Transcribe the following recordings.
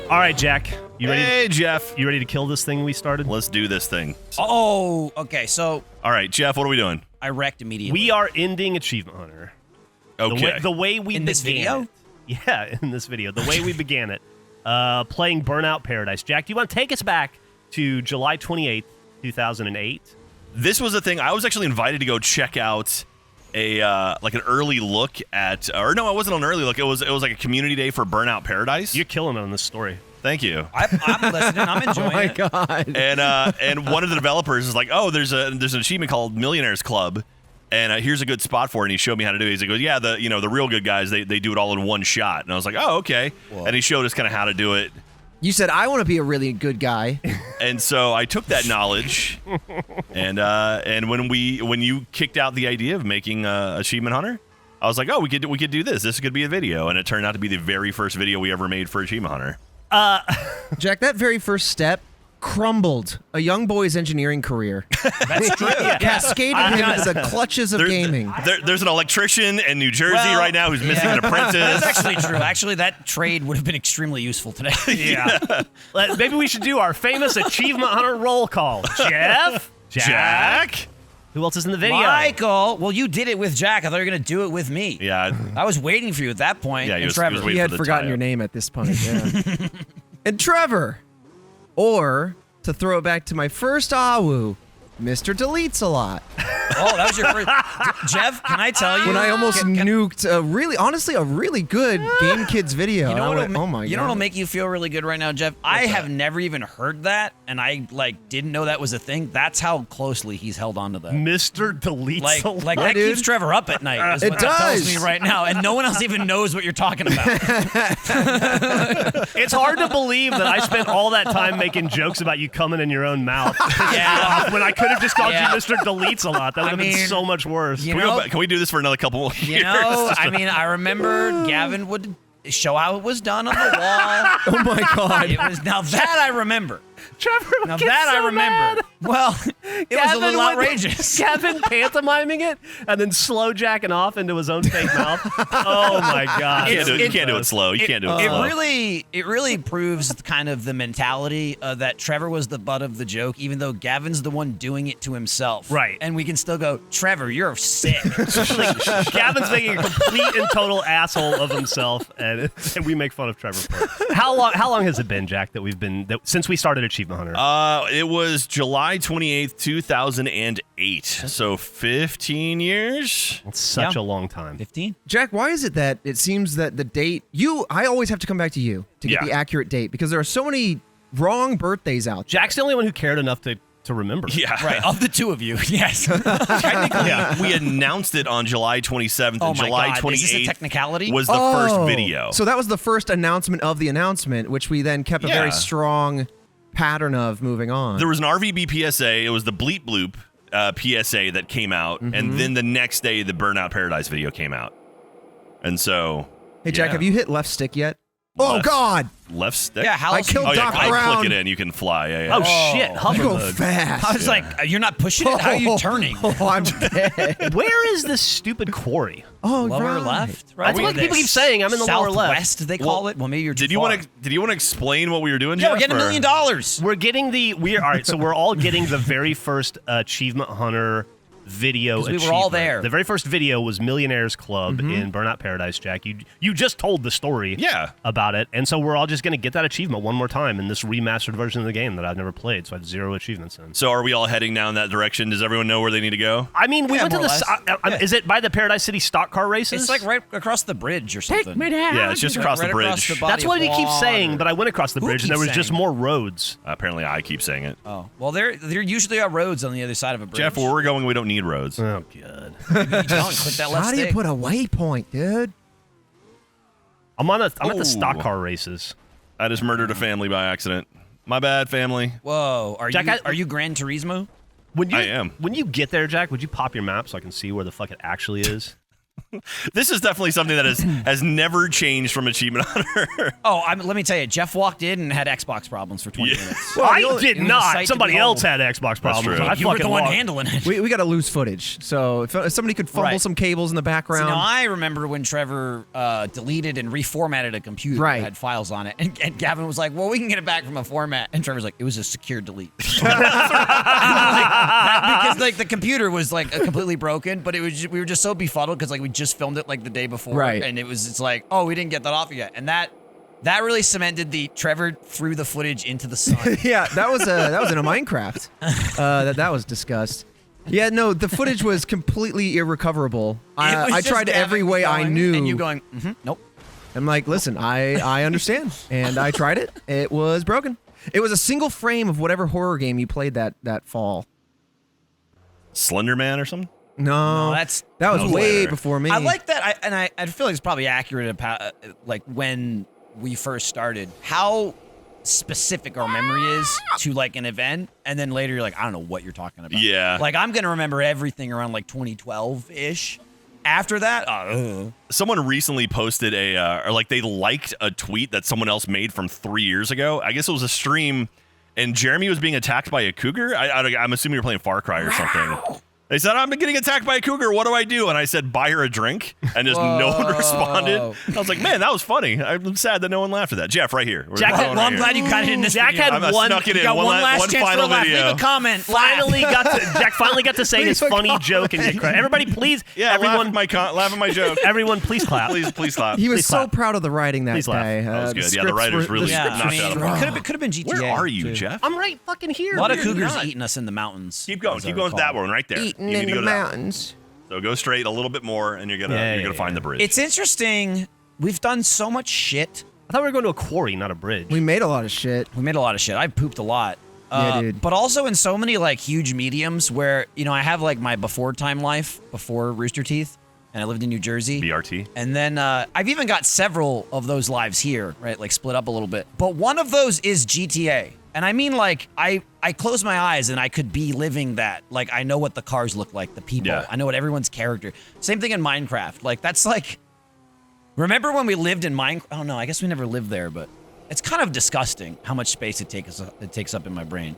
All right, Jack. You ready? Hey, Geoff. You ready to kill this thing we started? Let's do this thing. Oh, okay. So All right, Geoff, what are we doing? I wrecked immediately. We are ending Achievement Hunter. Okay. The way we In this began video? it. Yeah, in this video. The way we began it. Playing Burnout Paradise. Jack, do you want to take us back to July 28th, 2008? This was a thing. I was actually invited to go check out a like an early look at, or no, it wasn't an early look. It was like a community day for Burnout Paradise. You're killing it on this story. Thank you. I'm listening. I'm enjoying it. God. And one of the developers is like, oh, there's an achievement called Millionaire's Club, and here's a good spot for it. And he showed me how to do it. He goes, yeah, the real good guys, they do it all in one shot. And I was like, oh, okay. Whoa. And he showed us kind of how to do it. You said, I want to be a really good guy. And so I took that knowledge, and when you kicked out the idea of making Achievement Hunter, I was like, oh, we could do this. This could be a video, and it turned out to be the very first video we ever made for Achievement Hunter. Jack, that very first step crumbled a young boy's engineering career. That's true. Cascaded him into the clutches of gaming. There's an electrician in New Jersey right now who's missing an apprentice. That's actually true. Actually, that trade would have been extremely useful today. Yeah. Maybe we should do our famous Achievement Hunter roll call. Jeff? Jack? Who else is in the video? Michael. Well, you did it with Jack. I thought you were going to do it with me. Yeah. I was waiting for you at that point. Yeah, and he was Trevor. waiting He had for the forgotten tie-up. your name at this point. Yeah. And Trevor. Or, to throw it back to my first Awu, Mr. Deletes a lot. Oh, that was your first. Jeff, can I tell you? When I almost nuked a really good Game Kids video. You know I what'll went, ma- oh my You know God. what'll make you feel really good right now, Jeff? I have never even heard that, and I didn't know that was a thing. That's how closely he's held on to that. Mr. Deletes a lot. Like that dude. keeps Trevor up at night. Is It what that tells does. me right now, and no one else even knows what you're talking about. It's hard to believe that I spent all that time making jokes about you coming in your own mouth. Yeah. When I could have just called Yeah. you Mr. Deletes a lot. That would have been mean, so much worse. you Can we, know- can we do this for another couple more years? You know, I mean, I remember Gavin would show how it was done on the wall. Oh my God. It was now that I remember. Trevor would Now get that so I remember. mad. Well, it was a Gavin little would- outrageous. Gavin pantomiming it and then slow jacking off into his own fake mouth. Oh my God. You can't do it slow. You can't do it slow. It really proves kind of the mentality that Trevor was the butt of the joke, even though Gavin's the one doing it to himself. Right. And we can still go, Trevor, you're sick. Like, Gavin's making a complete and total asshole of himself, and we make fun of Trevor for it. How long has it been, Jack, since we started Achievement Hunter? It was July 28th, 2008. So 15 years? It's such a long time. 15? Jack, why is it that it seems that the date, I always have to come back to you to get Yeah. the accurate date because there are so many wrong birthdays out there. Jack's the only one who cared enough to remember. Yeah. Right, of the two of you, yes. Technically, we announced it on July 27th, Oh and my July God, 28th is this a technicality? was the first video. So that was the first announcement of the announcement, which we then kept a Yeah. very strong pattern of moving on. There was an RVB PSA. It was the Bleep Bloop PSA that came out, and then the next day, the Burnout Paradise video came out. And so, Hey, Jack, yeah. have you hit left stick yet? Oh, Left- God! Left stick? Yeah, how I else killed you- Oh, yeah, Doc I Brown. click it in. You can fly. Yeah, Oh, yeah. shit. You Hover go mode. fast. I was like, you're not pushing it? How are you turning? Oh, I'm dead. Where is this stupid quarry? Oh, Lower right. left, right? That's what people keep saying. I'm in the lower left. Southwest, they call it. Well, maybe you're too Did you far. want to explain what we were doing, Yeah, Jeff? we're getting $1 million. We're getting all right, so we're all getting the very first Achievement Hunter video 'Cause we were achievement. all there. The very first video was Millionaire's Club in Burnout Paradise, Jack. You just told the story Yeah. about it, and so we're all just going to get that achievement one more time in this remastered version of the game that I've never played, so I had 0 achievements in. So are we all heading down that direction? Does everyone know where they need to go? I mean, we Yeah, went to more the... or less. Is it by the Paradise City stock car races? It's like right across the bridge or something. Yeah, it's just across the Right bridge. across the body That's of what he keeps water. saying, but I went across the Who bridge, and there keeps was just saying? more roads. Apparently, I keep saying it. Oh, well, there usually are roads on the other side of a bridge. Jeff, where we're going, we don't need roads. Oh, God. You don't click that left How do you stick. put a waypoint, dude? I'm at the stock Ooh. car races. I just murdered a family by accident. My bad, family. Whoa, Jack, are you Gran Turismo? When you, I am. When you get there, Jack, would you pop your map so I can see where the fuck it actually is? This is definitely something that has never changed from Achievement Hunter. Oh, let me tell you, Geoff walked in and had Xbox problems for 20 minutes. Well, I It was did a not. sight to Somebody behold. else had Xbox problems. true. I You were fucking the one logged. handling it. We got to lose footage. So if somebody could fumble Right. some cables in the See, background. now I remember when Trevor deleted and reformatted a computer Right. that had files on it, and Gavin was like, "Well, we can get it back from a format," and Trevor's like, "It was a secure delete." Because like the computer was like completely broken, but we were just so befuddled because like we just filmed it like the day before, Right. and it's like, oh, we didn't get that off yet, and that really cemented the Trevor threw the footage into the sun. Yeah, that was in a Minecraft. That was discussed. Yeah, no, the footage was completely irrecoverable. It was I just tried Gavin every way I going, knew. and you going, nope. I'm like, listen, I understand, and I tried it. It was broken. It was a single frame of whatever horror game you played that fall. Slender Man or something? No, No, that was way later. before me. I like that, I feel like it's probably accurate about like when we first started, how specific our memory is to like an event, and then later you're like, I don't know what you're talking about. Yeah. Like I'm gonna remember everything around like 2012-ish. After that, Someone recently posted or like they liked a tweet that someone else made from 3 years ago. I guess it was a stream, and Jeremy was being attacked by a cougar. I'm assuming you're playing Far Cry or something. They said, I'm getting attacked by a cougar. What do I do? And I said, buy her a drink. And just no one responded. I was like, man, that was funny. I'm sad that no one laughed at that. Jeff, right here. We're Jack, going well, right I'm here. glad you got it in this Jack video. had I one. snuck it You in. got one last one chance final for a laugh. video. Leave a comment. Jack finally got to say his funny joke and get credit. Everybody, please. Yeah, everyone, laugh at my joke. everyone, please clap. Please clap. he was Please so clap. proud of the writing that Please laugh. day. That was The good. Yeah, the scripts writers were- really the Yeah, knocked it out of the park. could have been GTA. Where are you, too. Jeff? I'm right fucking here. A lot of You're cougars not. eating us in the mountains. Keep going. as I Keep going with that recall. one right there. Eating You need in to the go down. mountains. So go straight a little bit more, and you're gonna find the bridge. It's interesting. We've done so much shit. I thought we were going to a quarry, not a bridge. We made a lot of shit. We made a lot of shit. I pooped a lot. Yeah, dude. But also in so many like huge mediums where, I have like my before time life before Rooster Teeth, and I lived in New Jersey. BRT. And then I've even got several of those lives here, right? Like split up a little bit. But one of those is GTA. And I mean, like, I close my eyes and I could be living that. Like, I know what the cars look like, the people. Yeah. I know what everyone's character. Same thing in Minecraft. Like, that's like, remember when we lived in Minecraft? Oh, no, I guess we never lived there, but it's kind of disgusting how much space it takes up in my brain.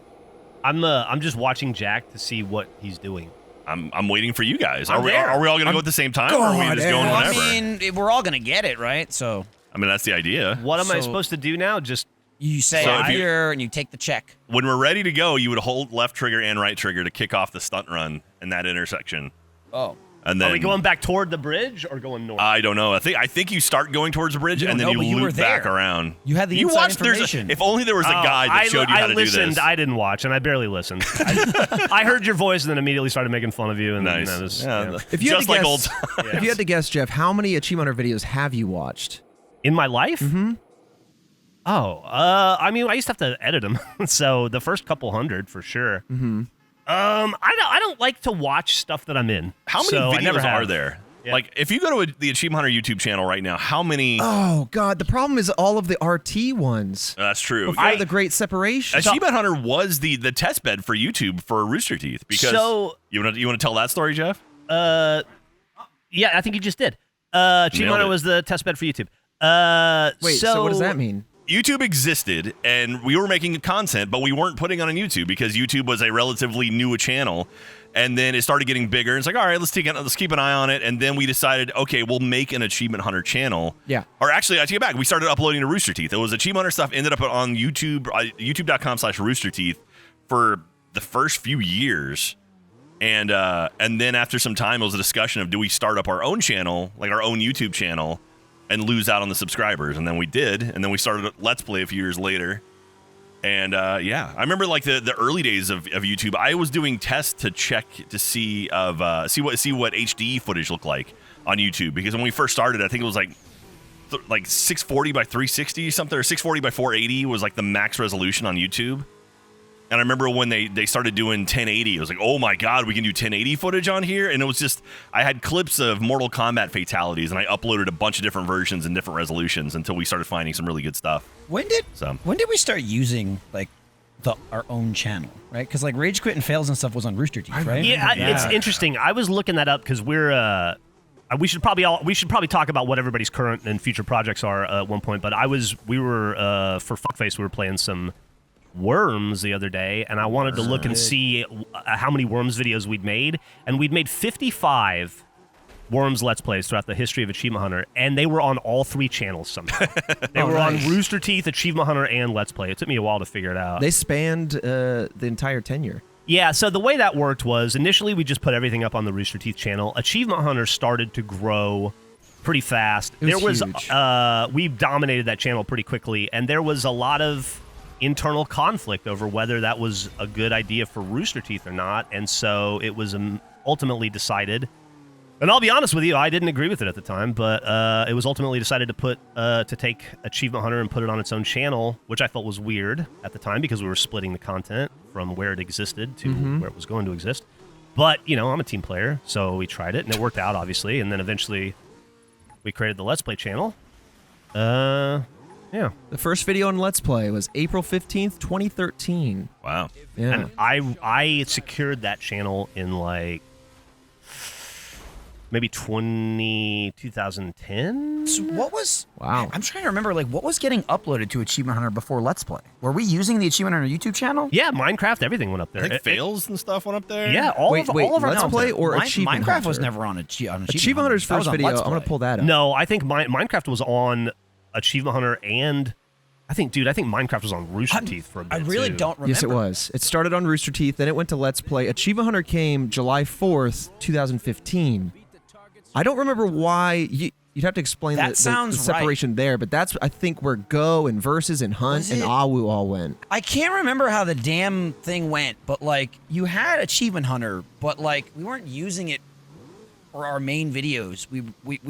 I'm just watching Jack to see what he's doing. I'm waiting for you guys. I'm Are we there. all gonna go at the same time, or are we just going Well, whenever? I mean, we're all going to get it, right? So That's the idea. What am I So- supposed to do now? Just you say So if you- here and you take the check. When we're ready to go, you would hold left trigger and right trigger to kick off the stunt run in that intersection, Oh. and then are we going back toward the bridge or going north? I don't know. I think you start going towards the bridge, You and don't then know, but you you were loop back there. around. You had the you inside watched. information. If only there was a guide that showed you how to listened. do this. I didn't watch, and I barely listened. I heard your voice and then immediately started making fun of you. And Nice. then that was, Yeah. If you had Just to like guess, old if you had to guess, Jeff, how many Achievement Hunter videos have you watched? in my life. Mm-hmm. Oh, I mean, I used to have to edit them, so the first couple hundred for sure. Mm-hmm. I don't like to watch stuff that I'm in. How many so I never videos are have. there? Yeah. Like, if you go to the Achievement Hunter YouTube channel right now, how many? Oh God, the problem is all of the RT ones. That's true. Before the Great Separation. Achievement Hunter was the test bed for YouTube for Rooster Teeth because So- you want to tell that story, Jeff? Yeah, I think you just did. Achievement Nailed Hunter it. was the test bed for YouTube. Wait, so what does that mean? YouTube existed and we were making content, but we weren't putting it on YouTube because YouTube was a relatively new channel. And then it started getting bigger. It's like, all right, let's keep an eye on it. And then we decided, okay, we'll make an Achievement Hunter channel. Yeah. Or actually, I take it back. We started uploading to Rooster Teeth. It was Achievement Hunter stuff ended up on YouTube, youtube.com/Rooster Teeth for the first few years. And then after some time, it was a discussion of, do we start up our own channel, like our own YouTube channel, and lose out on the subscribers? And then we did. And then we started Let's Play a few years later. And I remember like the early days of YouTube. I was doing tests to check to see what HD footage looked like on YouTube, because when we first started, I think it was like 640 by 360 something, or 640 by 480 was like the max resolution on YouTube. And I remember when they started doing 1080, it was like, oh my God, we can do 1080 footage on here. And it was just, I had clips of Mortal Kombat fatalities, and I uploaded a bunch of different versions and different resolutions until we started finding some really good stuff. When did So. we start using like our own channel, right? Because like Rage Quit and Fails and stuff was on Rooster Teeth, right? Yeah, it's interesting. I was looking that up because we're. we should probably talk about what everybody's current and future projects are at one point. But we were for Fuckface, we were playing some Worms the other day, and I wanted to look and see how many Worms videos we'd made, and we'd made 55 Worms Let's Plays throughout the history of Achievement Hunter, and they were on all 3 channels somehow. They were on Rooster Teeth, Achievement Hunter, and Let's Play. It took me a while to figure it out. They spanned the entire tenure. Yeah, so the way that worked was initially we just put everything up on the Rooster Teeth channel. Achievement Hunter started to grow pretty fast. It was huge. We dominated that channel pretty quickly, and there was a lot of internal conflict over whether that was a good idea for Rooster Teeth or not, and so it was ultimately decided. And I'll be honest with you, I didn't agree with it at the time, but it was ultimately decided to take Achievement Hunter and put it on its own channel, which I felt was weird at the time because we were splitting the content from where it existed to where it was going to exist. But, I'm a team player, so we tried it, and it worked out, obviously, and then eventually we created the Let's Play channel. Yeah. The first video on Let's Play was April 15th, 2013. Wow. Yeah. And I secured that channel in, maybe 2010? So what was? Wow. I'm trying to remember. What was getting uploaded to Achievement Hunter before Let's Play? Were we using the Achievement Hunter YouTube channel? Yeah, Minecraft, everything went up there. I think fails and stuff went up there. Yeah, all of our Let's content. Play or Achievement Minecraft Hunter? was never on Achievement Hunter's Hunter. That was first on video. Let's I'm going to Play. pull that up. No, I think Minecraft was on Achievement Hunter, and I think Minecraft was on Rooster Teeth for a bit, I really too. don't remember. Yes, it was. It started on Rooster Teeth, then it went to Let's Play. Achievement Hunter came July 4th, 2015. I don't remember why. You'd have to explain That the sounds separation there, but that's, I think, where Go and Versus and Hunt Was and it? Awu all went. I can't remember how the damn thing went, but you had Achievement Hunter, but we weren't using it for our main videos. We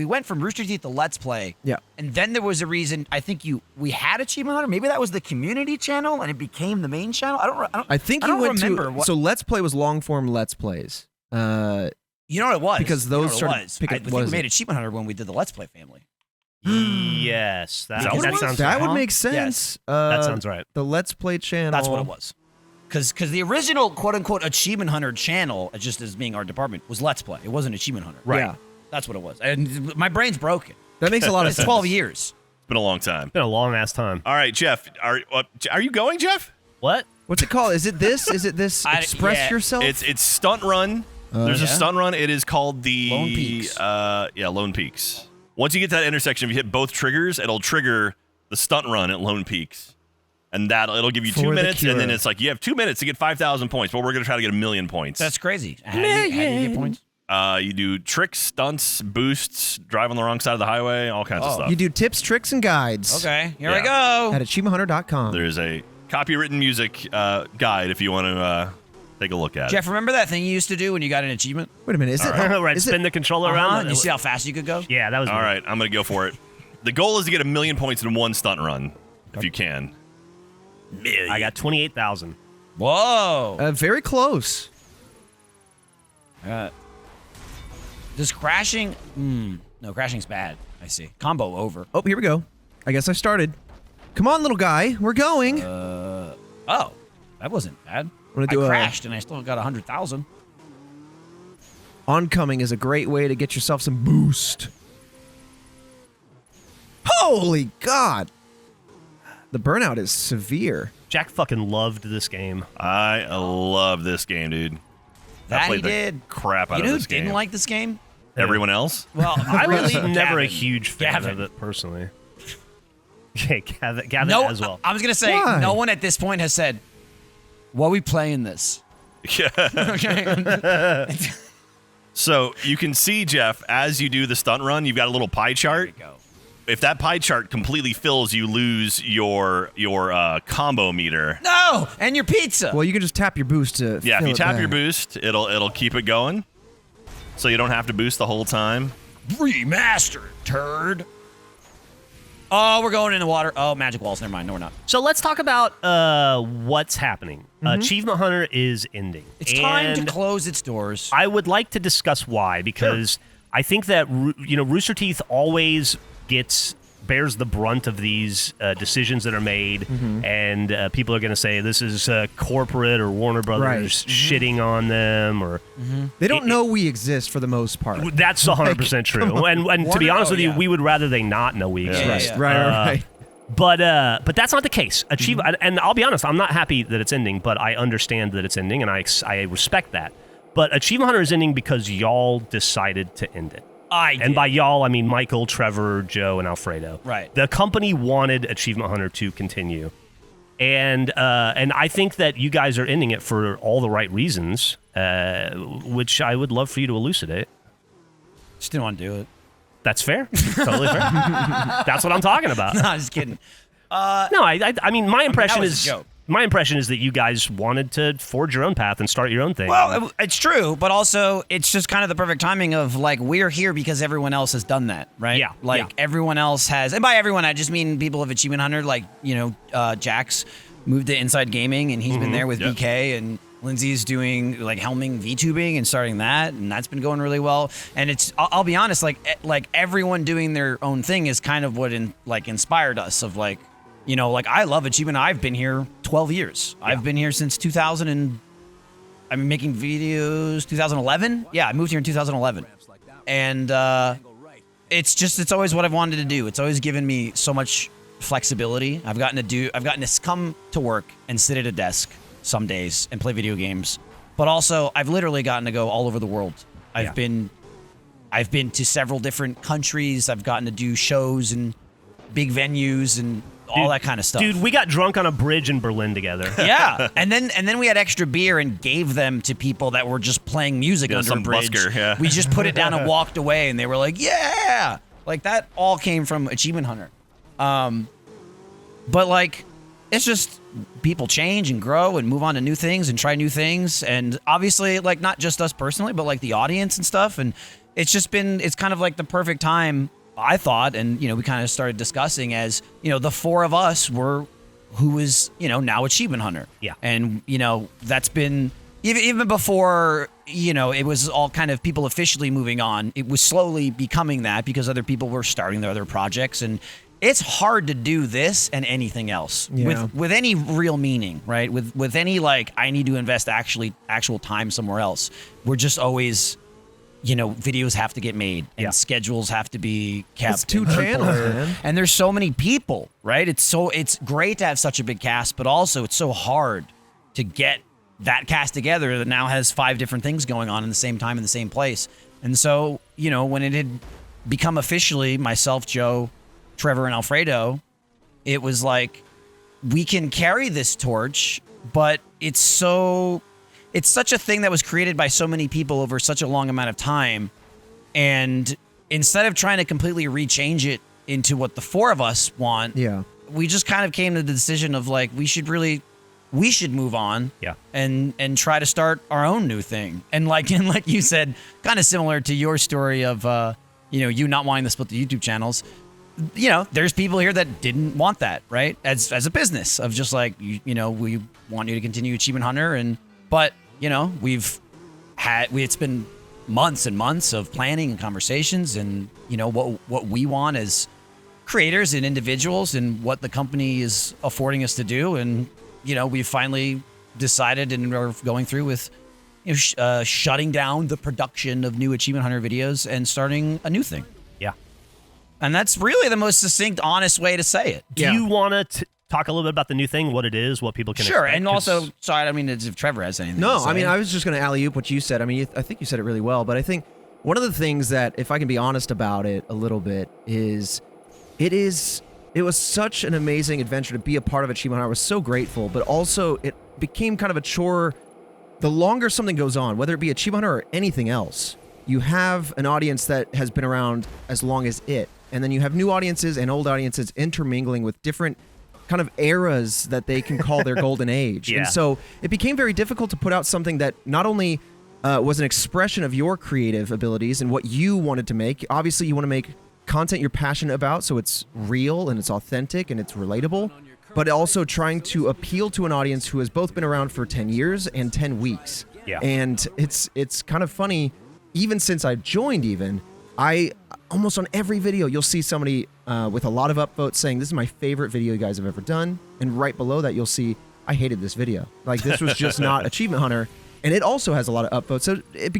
went from Rooster Teeth to Let's Play. Yeah. And then there was a reason. I think we had Achievement Hunter. Maybe that was the community channel, and it became the main channel. I think I you don't went remember to. what- So Let's Play was long form Let's Plays. You know what it was? Because You know those what it started was. picking- I think was we it? made Achievement Hunter when we did the Let's Play family. Yes, that what it was? sounds That right. would make sense. That sounds right. The Let's Play channel. That's what it was. Because the original quote unquote Achievement Hunter channel, just as being our department, was Let's Play. It wasn't Achievement Hunter. Right. Yeah. That's what it was. And my brain's broken. That makes a lot of It's sense. 12 years. It's been a long time. Been a long ass time. All right, Geoff. Are you going, Geoff? What? What's it called? Is it this? Is it this? Express yeah. yourself? It's Stunt Run. There's a yeah? stunt run. It is called the Lone Peaks. Lone Peaks. Once you get to that intersection, if you hit both triggers, it'll trigger the stunt run at Lone Peaks, and it'll give you For 2 the minutes, and then cure. it's you have 2 minutes to get 5,000 points, but we're gonna try to get 1,000,000 points. That's crazy. How do you get points? You do tricks, stunts, boosts, drive on the wrong side of the highway, all kinds of stuff. You do tips, tricks, and guides. Okay, here Yeah. we go. At achievementhunter.com. There's a copywritten music guide if you want to take a look at Jeff, remember that thing you used to do when you got an achievement? Wait a minute. Is it? Right, Is spin it? the controller around. And you see how fast you could go? Yeah, that was it. All right, I'm gonna go for it. The goal is to get 1,000,000 points in one stunt run, if you can. I got 28,000. Whoa. Very close. Does crashing? No, crashing's bad. I see. Combo over. Oh, here we go. I guess I started. Come on, little guy. We're going. Oh, that wasn't bad. Wanna I do a- crashed and I still got 100,000. Oncoming is a great way to get yourself some boost. Holy God. The burnout is severe. Jack fucking loved this game. I love this game, dude. I That played he the did. crap out You of know who this game. didn't like this game? Everyone else? Well, I was really never a Gavin. huge fan Gavin. of it personally. Okay, Gavin No, as well. I was gonna say Why? no one at this point has said, "What are we playing this?" Yeah. Okay. So you can see, Geoff, as you do the stunt run, you've got a little pie chart. Go. If that pie chart completely fills, you lose your combo meter. No, and your pizza. Well, you can just tap your boost to Yeah, if fill you it tap your back. boost, it'll keep it going. So you don't have to boost the whole time. Remastered, turd. Oh, we're going in the water. Oh, magic walls. Never mind. No, we're not. So let's talk about what's happening. Achievement Hunter is ending. It's time to And close its doors. I would like to discuss why, because I think that Rooster Teeth always gets bears the brunt of these decisions that are made, and people are going to say this is corporate or Warner Brothers shitting on them, or They don't know we exist for the most part. that's 100% true. And to be honest with you, we would rather they not know we exist. Right. But that's not the case. And I'll be honest, I'm not happy that it's ending, but I understand that it's ending, and I respect that. But Achievement Hunter is ending because y'all decided to end it. And by y'all, I mean Michael, Trevor, Joe, and Alfredo. Right. The company wanted Achievement Hunter to continue, and I think that you guys are ending it for all the right reasons, which I would love for you to elucidate. Just didn't want to do it. That's fair. Totally fair. That's what I'm talking about. No, I'm just kidding. No, I mean, my impression was a is joke. my impression is that you guys wanted to forge your own path and start your own thing. Well, it's true, but also it's just kind of the perfect timing of like we're here because everyone else has done that, right? Yeah, Like everyone else has, and by everyone I just mean people of Achievement Hunter, like Jax moved to Inside Gaming and he's been there with BK, and Lindsay's doing like helming VTubing and starting that, and that's been going really well. And it's I'll be honest, like everyone doing their own thing is kind of what inspired us of like. Like I love Achievement. I've been here 12 years. Yeah. I've been here since 2000 and I've been making videos 2011. Yeah, I moved here in 2011. And it's always what I've wanted to do. It's always given me so much flexibility. I've gotten to come to work and sit at a desk some days and play video games. But also I've literally gotten to go all over the world. I've been to several different countries. I've gotten to do shows and big venues and all that kind of stuff. Dude, we got drunk on a bridge in Berlin together. Yeah, and then we had extra beer and gave them to people that were just playing music under a bridge. Busker, We just put it down and walked away, and they were like, "Yeah!" Like that all came from Achievement Hunter. But like, it's just people change and grow and move on to new things and try new things, and obviously, like not just us personally, but like the audience and stuff. And it's kind of like the perfect time. I thought, and we kind of started discussing as the four of us were who is now Achievement Hunter. Yeah, and that's been even before it was all kind of people officially moving on. It was slowly becoming that because other people were starting their other projects, and it's hard to do this and anything else with any real meaning, right? With any like I need to invest actual time somewhere else. We're just always. Videos have to get made and schedules have to be kept. It's 2 channels, man. And there's so many people, right? It's great to have such a big cast, but also it's so hard to get that cast together that now has 5 different things going on in the same time in the same place. And so, when it had become officially myself, Joe, Trevor, and Alfredo, it was like, we can carry this torch, but it's such a thing that was created by so many people over such a long amount of time. And instead of trying to completely rechange it into what the 4 of us want, we just kind of came to the decision of like, we should move on and try to start our own new thing. And like you said, kind of similar to your story of, you not wanting to split the YouTube channels. There's people here that didn't want that, right? As a business of just like, we want you to continue Achievement Hunter but it's been months and months of planning and conversations and what we want as creators and individuals and what the company is affording us to do, and we've finally decided and are going through with shutting down the production of new Achievement Hunter videos and starting a new thing. Yeah. And that's really the most succinct, honest way to say it. Do you want to talk a little bit about the new thing, what it is, what people can expect? Sure, and also, sorry, I mean, if Trevor has anything No, to say. I mean, I was just going to alley-oop what you said. I mean, I think you said it really well, but I think one of the things that, if I can be honest about it a little bit, is it was such an amazing adventure to be a part of Achievement Hunter. I was so grateful, but also it became kind of a chore. The longer something goes on, whether it be Achievement Hunter or anything else, you have an audience that has been around as long as it, and then you have new audiences and old audiences intermingling with different kind of eras that they can call their golden age. And so it became very difficult to put out something that not only was an expression of your creative abilities and what you wanted to make. Obviously, you want to make content you're passionate about, so it's real and it's authentic and it's relatable, but also trying to appeal to an audience who has both been around for 10 years and 10 weeks. Yeah. And it's kind of funny, even since I've joined I almost on every video you'll see somebody with a lot of upvotes saying this is my favorite video you guys have ever done, and right below that you'll see I hated this video. Like this was just not Achievement Hunter, and it also has a lot of upvotes. So it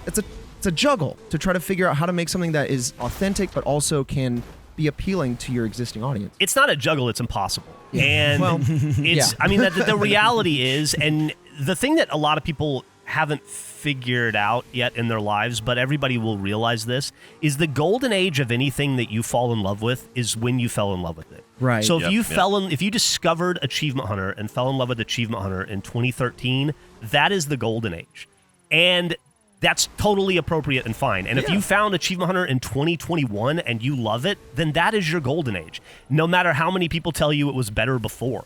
it's a juggle to try to figure out how to make something that is authentic but also can be appealing to your existing audience. It's not a juggle, it's impossible. Yeah. And Well, it's yeah. I mean the reality is, and the thing that a lot of people haven't figured out yet in their lives, but everybody will realize this, is the golden age of anything that you fall in love with is when you fell in love with it. Right. So if Yep, you yep. if you discovered Achievement Hunter and fell in love with Achievement Hunter in 2013, that is the golden age. And that's totally appropriate and fine. And if you found Achievement Hunter in 2021 and you love it, then that is your golden age. No matter how many people tell you it was better before.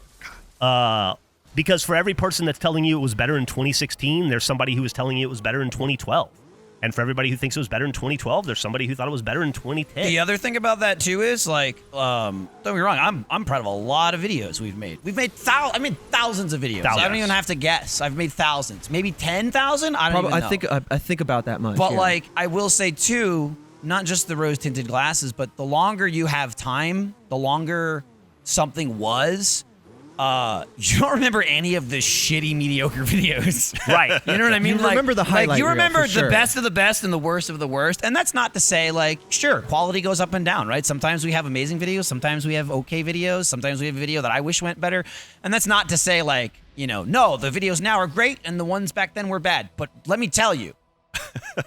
Because for every person that's telling you it was better in 2016, there's somebody who was telling you it was better in 2012. And for everybody who thinks it was better in 2012, there's somebody who thought it was better in 2010. The other thing about that too is like, don't get me wrong, I'm proud of a lot of videos we've made. We've made thousands of videos. I don't Thousands. even have to guess. I've made thousands, maybe 10,000. I don't Probably, even know. I think about that much. But yeah. like, I will say too, not just the rose tinted glasses, but the longer you have time, the longer something was. You don't remember any of the shitty, mediocre videos. Right. You know what I mean? You remember the highlight you reel, remember for the sure. best of the best and the worst of the worst. And that's not to say, like, sure, quality goes up and down, right? Sometimes we have amazing videos. Sometimes we have okay videos. Sometimes we have a video that I wish went better. And that's not to say, like, you know, no, the videos now are great and the ones back then were bad. But let me tell you,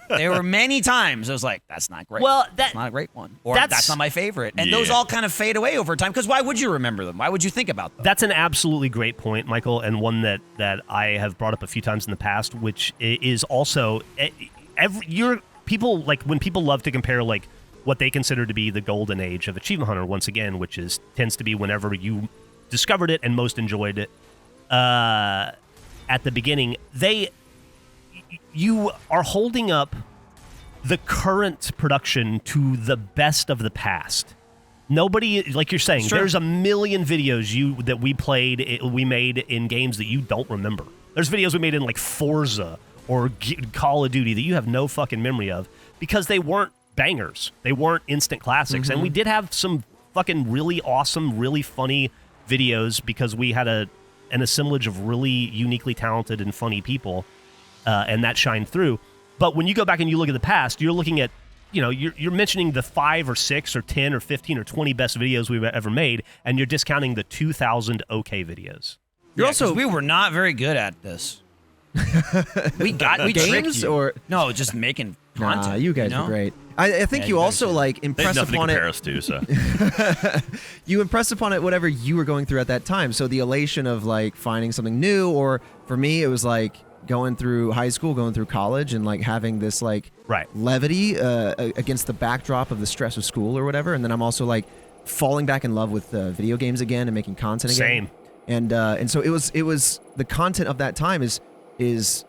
there were many times I was like, that's not great. Well, that's not a great one. Or that's- that's not my favorite. And those Yeah. all kind of fade away over time because why would you remember them? Why would you think about them? That's an absolutely great point, Michael, and one that I have brought up a few times in the past, which is also when people love to compare like what they consider to be the golden age of Achievement Hunter, once again, which tends to be whenever you discovered it and most enjoyed it at the beginning. You are holding up the current production to the best of the past. Nobody, like you're saying, there's a million videos that we made in games that you don't remember. There's videos we made in like Forza or Call of Duty that you have no fucking memory of because they weren't bangers. They weren't instant classics. And we did have some fucking really awesome, really funny videos because we had an assemblage of really uniquely talented and funny people. And that shined through. But when you go back and you look at the past, you're looking at, you know, you're mentioning the 5 or 6 or 10 or 15 or 20 best videos we've ever made, and you're discounting the 2,000 okay videos. You're Yeah, also 'cause we were not very good at this. we tricked games you. or No, just making content. nah, you guys know? were great. I think Yeah, you you guys also did. like They had impress nothing to upon compare it. us to, so. You impress upon it whatever you were going through at that time. So the elation of like finding something new, or for me, it was like going through high school, going through college, and like having this like Right. levity against the backdrop of the stress of school or whatever. And then I'm also like falling back in love with video games again and making content again. Same. And so it was the content of that time is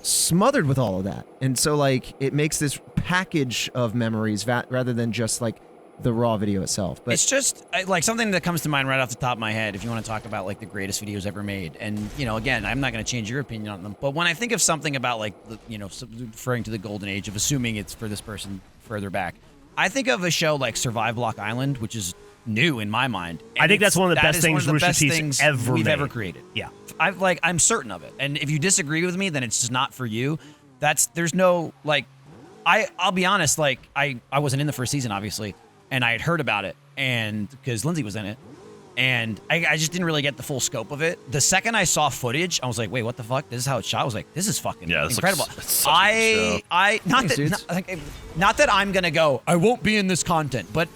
smothered with all of that. And so like it makes this package of memories rather than just like the raw video itself. But It's just like something that comes to mind right off the top of my head if you want to talk about like the greatest videos ever made. And, you know, again, I'm not going to change your opinion on them. But when I think of something about like, referring to the golden age of assuming it's for this person further back, I think of a show like Survive Block Island, which is new in my mind. I think that's one of the best is one things of the Rooster best Teeth's things ever we've made. ever created. Yeah. I'm certain of it. And if you disagree with me, then it's just not for you. There's no like, I'll be honest, like I wasn't in the first season, obviously, and I had heard about it, and because Lindsay was in it, and I just didn't really get the full scope of it. The second I saw footage, I was like, wait, what the fuck? This is how it's shot. I was like, this is fucking incredible. It's such a good show. Not that I'm gonna go, I won't be in this content, but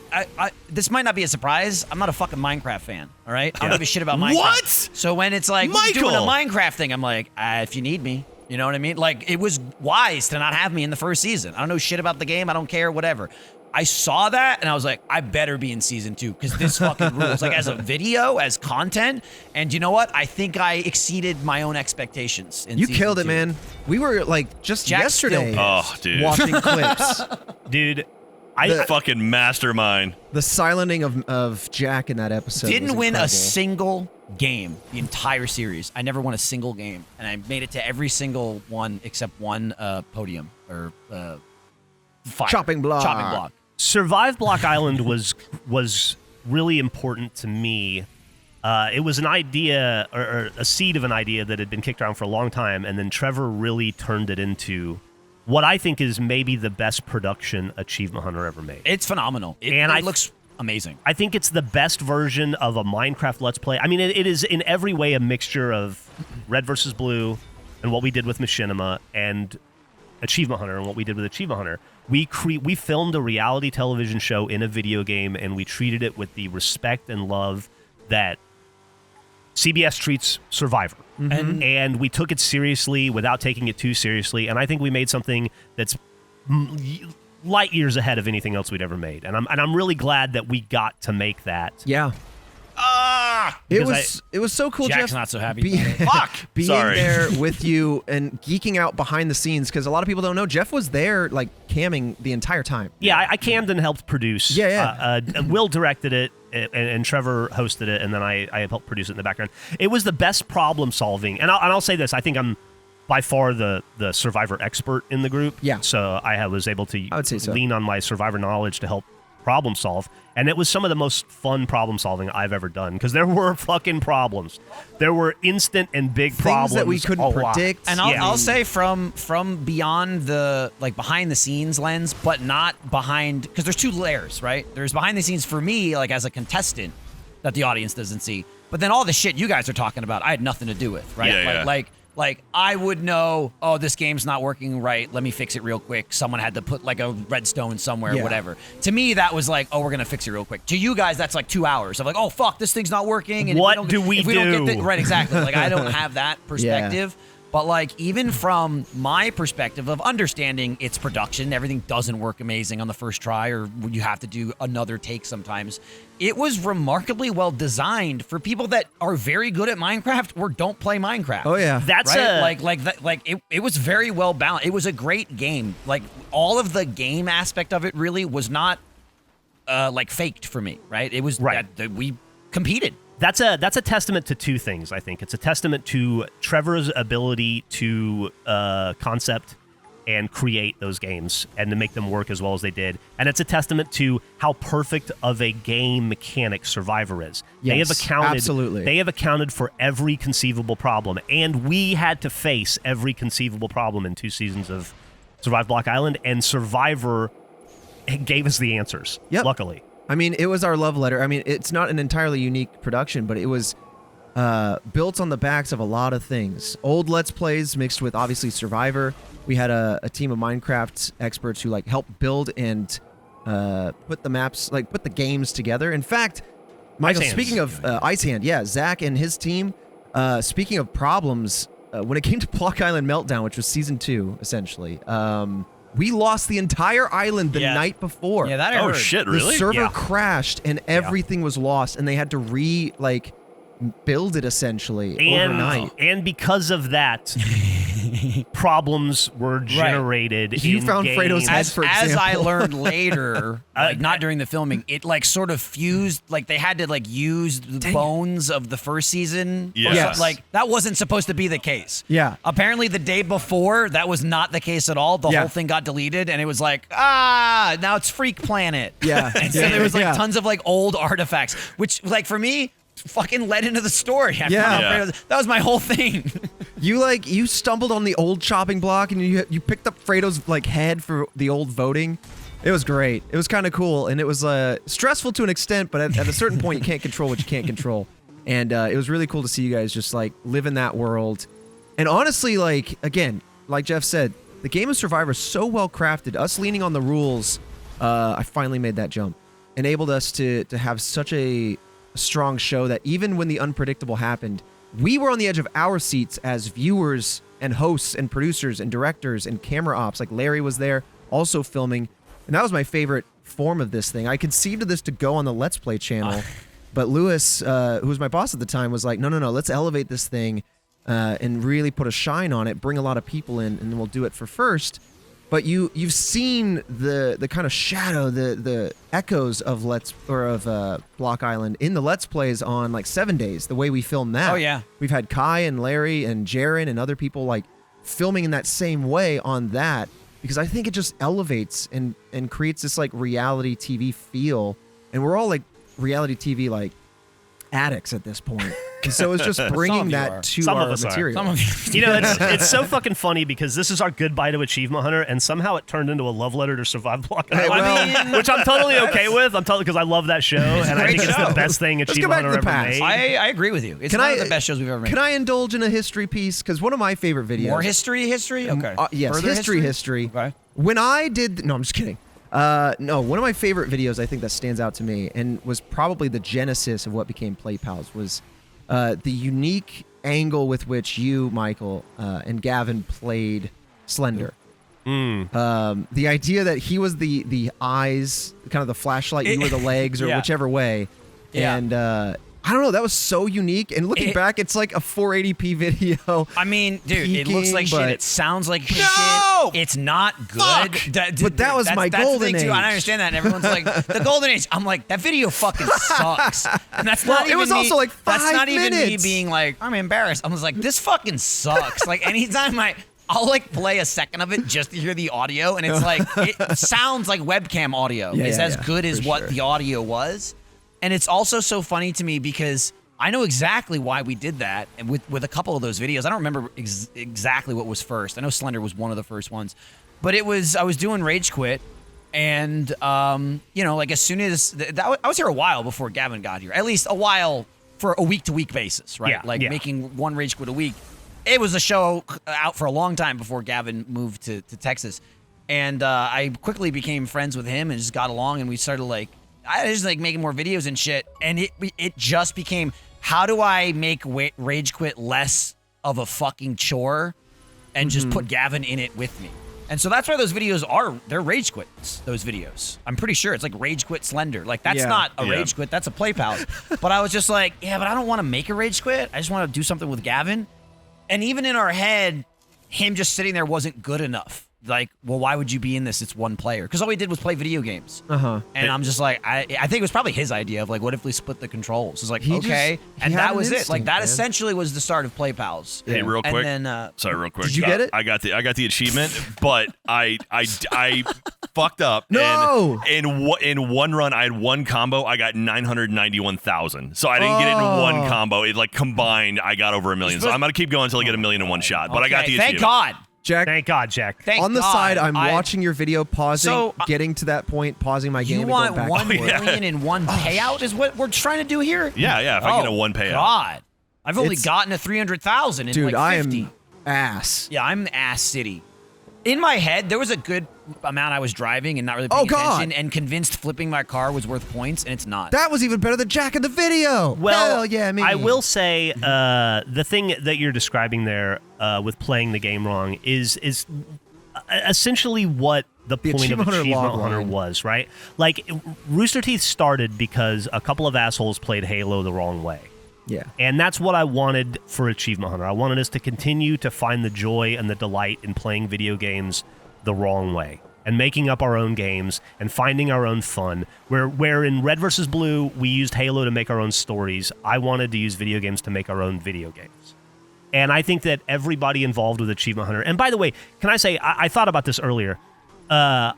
this might not be a surprise. I'm not a fucking Minecraft fan. All right, I don't give a shit about Minecraft. What? So when it's like Michael! doing a Minecraft thing, I'm like, if you need me. You know what I mean? Like, it was wise to not have me in the first season. I don't know shit about the game. I don't care, whatever. I saw that, and I was like, I better be in season 2, because this fucking rules. Like, as a video, as content, and you know what? I think I exceeded my own expectations in you season killed it, 2. man. We were like just Jack's still yesterday pissed. Oh, dude. watching clips. Dude, Fucking mastermind. The silencing of Jack in that episode Didn't was win a incredible. single game the entire series. I never won a single game, and I made it to every single one except one podium or fire. Chopping block. Chopping block. Survive Block Island was really important to me. It was an idea or a seed of an idea that had been kicked around for a long time, and then Trevor really turned it into what I think is maybe the best production Achievement Hunter ever made. It's phenomenal. It looks amazing. I think it's the best version of a Minecraft Let's Play. I mean, it is in every way a mixture of Red versus Blue and what we did with Machinima and Achievement Hunter and what we did with Achievement Hunter. We filmed a reality television show in a video game, and we treated it with the respect and love that CBS treats Survivor. And we took it seriously without taking it too seriously. And I think we made something that's light years ahead of anything else we'd ever made. And I'm really glad that we got to make that. Yeah. It was so cool, Jack's Geoff. not so happy about it. Fuck. Being Sorry. there with you and geeking out behind the scenes, because a lot of people don't know Geoff was there like camming the entire time. Yeah, I cammed and helped produce. Yeah. Will directed it, and Trevor hosted it, and then I helped produce it in the background. It was the best problem solving, and I'll say this: I think I'm by far the Survivor expert in the group. Yeah. So I was able to I would say so. lean on my Survivor knowledge to help problem solve, and it was some of the most fun problem solving I've ever done, because there were fucking problems. There were instant and big Things problems that we couldn't a lot. predict. And I'll say from beyond the like behind the scenes lens, but not behind, because there's two layers, right? There's behind the scenes for me, like as a contestant, that the audience doesn't see. But then all the shit you guys are talking about, I had nothing to do with, right? Yeah, Like I would know, oh, this game's not working right. Let me fix it real quick. Someone had to put like a redstone somewhere, Yeah. whatever. To me, that was like, oh, we're gonna fix it real quick. To you guys, that's like 2 hours of like, oh fuck, this thing's not working. And What if do we if we don't do? get right, exactly. Like I don't have that perspective. But like even from my perspective of understanding its production, everything doesn't work amazing on the first try, or you have to do another take sometimes. It was remarkably well designed for people that are very good at Minecraft or don't play Minecraft. Oh yeah. That's right? It was very well balanced. It was a great game. Like all of the game aspect of it really was not like faked for me, right? It was Right. that we competed. That's a testament to two things, I think. It's a testament to Trevor's ability to concept and create those games and to make them work as well as they did. And it's a testament to how perfect of a game mechanic Survivor is. They have Yes, accounted absolutely. They have accounted for every conceivable problem, and we had to face every conceivable problem in 2 seasons of Survive Block Island, and Survivor gave us the answers. Yep. Luckily. I mean, it was our love letter. I mean, it's not an entirely unique production, but it was built on the backs of a lot of things. Old Let's Plays mixed with, obviously, Survivor. We had a team of Minecraft experts who, like, helped build and put the maps, like, put the games together. In fact, Michael, Ice Hands. speaking of Ice Hand, yeah, Zach and his team, speaking of problems, when it came to Block Island Meltdown, which was Season 2, essentially, we lost the entire island the Yeah. night before. Yeah, that I Oh heard. shit! The Really? server Yeah. crashed and everything was lost, and they had to build it essentially overnight. And because of that, problems were generated. You in found game. Fredo's head, As for I example. learned later, like not during the filming, it like sort of fused. Like they had to like use the bones of the first season. or Yes. something. Like that wasn't supposed to be the case. Yeah. Apparently, the day before, that was not the case at all. The Yeah. whole thing got deleted, and it was like, now it's Freak Planet. Yeah. And so Yeah. there was like Yeah. tons of like old artifacts, which like for me. Fucking led into the story. I Yeah. found out Yeah. Fredo's- that was my whole thing. You stumbled on the old chopping block and you picked up Fredo's like head for the old voting. It was great. It was kind of cool, and it was stressful to an extent, but at a certain point you can't control what you can't control. And it was really cool to see you guys just like live in that world. And honestly, like again, like Geoff said, the game of Survivor is so well crafted. Us leaning on the rules, I finally made that jump. Enabled us to have such a strong show that even when the unpredictable happened, we were on the edge of our seats as viewers and hosts and producers and directors and camera ops. Like Larry was there also filming, and that was my favorite form of this thing. I conceived of this to go on the Let's Play channel, but Lewis, who was my boss at the time, was like, no, let's elevate this thing and really put a shine on it, bring a lot of people in, and then we'll do it for first. But you've seen the kind of shadow, the echoes of Block Island in the Let's Plays on like 7 Days, the way we film that. Oh, yeah. We've had Kai and Larry and Jaren and other people like filming in that same way on that, because I think it just elevates and creates this like reality TV feel, and we're all like reality TV like addicts at this point. And so it's just bringing that to Some of our us are. material. Some of you. You know, it's so fucking funny because this is our goodbye to Achievement Hunter, and somehow it turned into a love letter to Survival Block Island, which I'm totally okay with. I'm totally because I love that show, and I think it's the best thing Let's Achievement go back Hunter to the ever past. made. I agree with you. It's one of the best shows we've ever made. Can I indulge in a history piece? Because one of my favorite videos. More history? Okay. Yes, Further history. Okay. When I did, no, I'm just kidding. No, one of my favorite videos I think that stands out to me and was probably the genesis of what became Play Pals was the unique angle with which you, Michael, and Gavin played Slender. The idea that he was the eyes, kind of the flashlight, you were the legs, or Yeah. whichever way. Yeah. And I don't know, that was so unique. And looking back, it's like a 480p video. I mean, dude, it looks like peaking, shit. but- It sounds like shit. No! It's not good. Fuck! But that was my that's golden the thing too. age. I understand that. And everyone's like, the golden age. I'm like, that video fucking sucks. And that's not Well, it even was me- also like That's 5 not even me minutes. being like, I'm embarrassed. I was like, this fucking sucks. Like anytime I'll like play a second of it just to hear the audio, and it's like it sounds like webcam audio. It's as good as for what sure. the audio was. And it's also so funny to me because I know exactly why we did that, and with a couple of those videos. I don't remember exactly what was first. I know Slender was one of the first ones, but I was doing Rage Quit, and you know, like as soon as I was here a while before Gavin got here, at least a while for a week-to-week basis, right? Yeah. Making one Rage Quit a week. It was a show out for a long time before Gavin moved to Texas, and I quickly became friends with him and just got along, and we started like. I was just like making more videos and shit, and it just became, how do I make Rage Quit less of a fucking chore and just put Gavin in it with me? And so that's why those videos are, they're Rage Quits, those videos. I'm pretty sure it's like Rage Quit Slender. Like that's not a Rage Quit, that's a Play Pals. But I was just like, yeah, but I don't want to make a Rage Quit. I just want to do something with Gavin. And even in our head, him just sitting there wasn't good enough. Like, well, why would you be in this? It's one player. Because all we did was play video games. And I'm just like, I think it was probably his idea of like, what if we split the controls? It's like, He okay. just- And he had that an was it. Like instinct, that man. essentially was the start of Play Pals. Hey, real quick. And then, Sorry, real quick. Did you get it? I got the achievement, but I fucked up. No! And in one run, I had one combo. I got 991,000. So I didn't get it in one combo. It like combined, I got over 1 million. So I'm gonna keep going until I get 1 million in one shot. But I got Okay, the thank achievement. God. Jack, Thank God, Jack. Thank on the God. side, I'm I- watching your video, pausing, So, getting to that point, pausing my game You and want going back. 1 and forth. million in one payout is what we're trying to do here? Yeah. If I get a one payout. God. I've only It's- gotten a 300,000 in Dude, like I 50. am ass. Yeah, I'm ass city. In my head, there was a good amount I was driving and not really paying Oh, God. attention, and convinced flipping my car was worth points, and it's not. That was even better than Jack in the video. Well, Hell yeah, me. I will say the thing that you're describing there with playing the game wrong is essentially what the point of Achievement Hunter Achievement log Hunter line. was, right? Like Rooster Teeth started because a couple of assholes played Halo the wrong way. Yeah. And that's what I wanted for Achievement Hunter. I wanted us to continue to find the joy and the delight in playing video games the wrong way and making up our own games and finding our own fun. Where in Red vs. Blue, we used Halo to make our own stories, I wanted to use video games to make our own video games. And I think that everybody involved with Achievement Hunter, and by the way, can I say, I thought about this earlier. I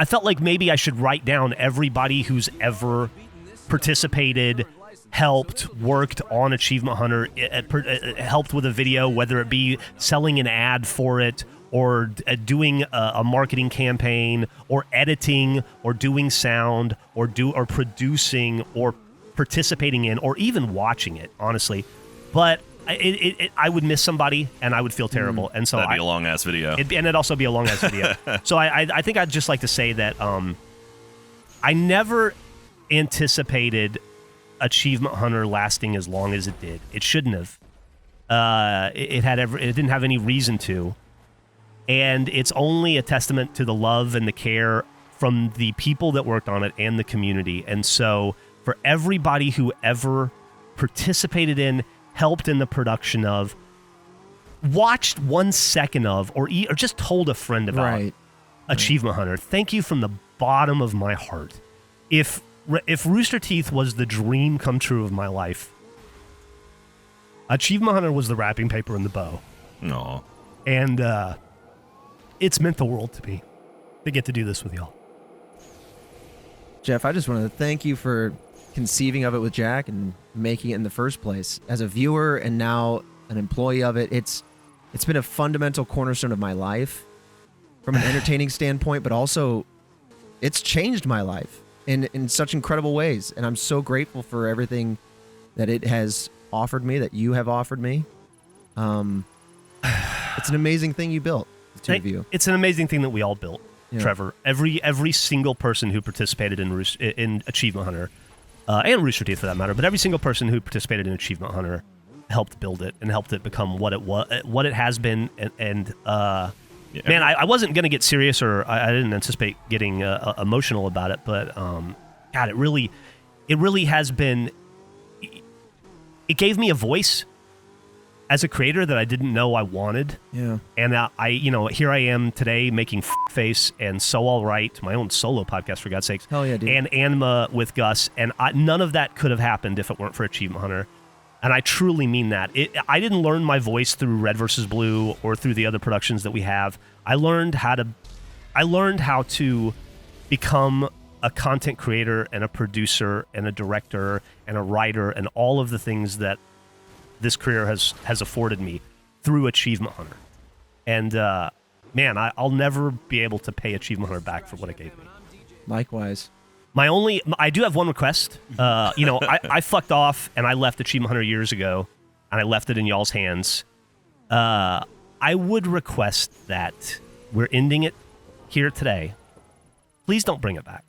felt like maybe I should write down everybody who's ever participated, helped, worked on Achievement Hunter, helped with a video, whether it be selling an ad for it, or doing a marketing campaign, or editing, or doing sound, or producing, or participating in, or even watching it, honestly. But I would miss somebody, and I would feel terrible. And so That'd be a long ass video. it'd also be a long ass video. So I think I'd just like to say that I never anticipated Achievement Hunter lasting as long as it did. It shouldn't have. It didn't have any reason to, and it's only a testament to the love and the care from the people that worked on it and the community. And so for everybody who ever participated in, helped in the production of, watched 1 second of, or just told a friend about Right. Achievement Hunter, thank you from the bottom of my heart. If Rooster Teeth was the dream come true of my life, Achievement Hunter was the wrapping paper and the bow. No. And it's meant the world to me to get to do this with y'all. Geoff, I just want to thank you for conceiving of it with Jack and making it in the first place. As a viewer and now an employee of it, it's been a fundamental cornerstone of my life from an entertaining standpoint, but also it's changed my life in such incredible ways. And I'm so grateful for everything that it has offered me, that you have offered me. It's an amazing thing you built, the two of you. It's an amazing thing that we all built, Yeah. Trevor. Every single person who participated in Achievement Hunter, and Rooster Teeth for that matter, but every single person who participated in Achievement Hunter helped build it and helped it become what it has been. Man, I wasn't gonna get serious, or I didn't anticipate getting emotional about it, but God, it really has been. It gave me a voice as a creator that I didn't know I wanted. Yeah. And here I am today making Face and So All Right, my own solo podcast, for God's sakes. Hell yeah, dude. And Anima with Gus. And none of that could have happened if it weren't for Achievement Hunter. And I truly mean that. I didn't learn my voice through Red vs. Blue or through the other productions that we have. I learned how to become a content creator and a producer and a director and a writer and all of the things that this career has afforded me through Achievement Hunter. And man, I'll never be able to pay Achievement Hunter back for what it gave me. Likewise. I do have one request. I fucked off and I left Achievement Hunter years ago, and I left it in y'all's hands. I would request that we're ending it here today. Please don't bring it back.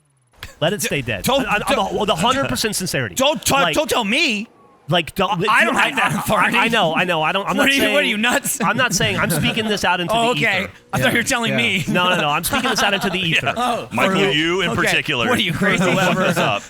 Let it stay dead. Don't- I'm 100% sincerity. Don't tell me. Like, I don't have that authority. I know. I'm not saying. What are you, nuts? I'm not saying. I'm speaking this out into the Okay. ether. I thought you were telling me. No. I'm speaking this out into the ether. Michael, you in Okay. particular. What are you, crazy? Whoever's up.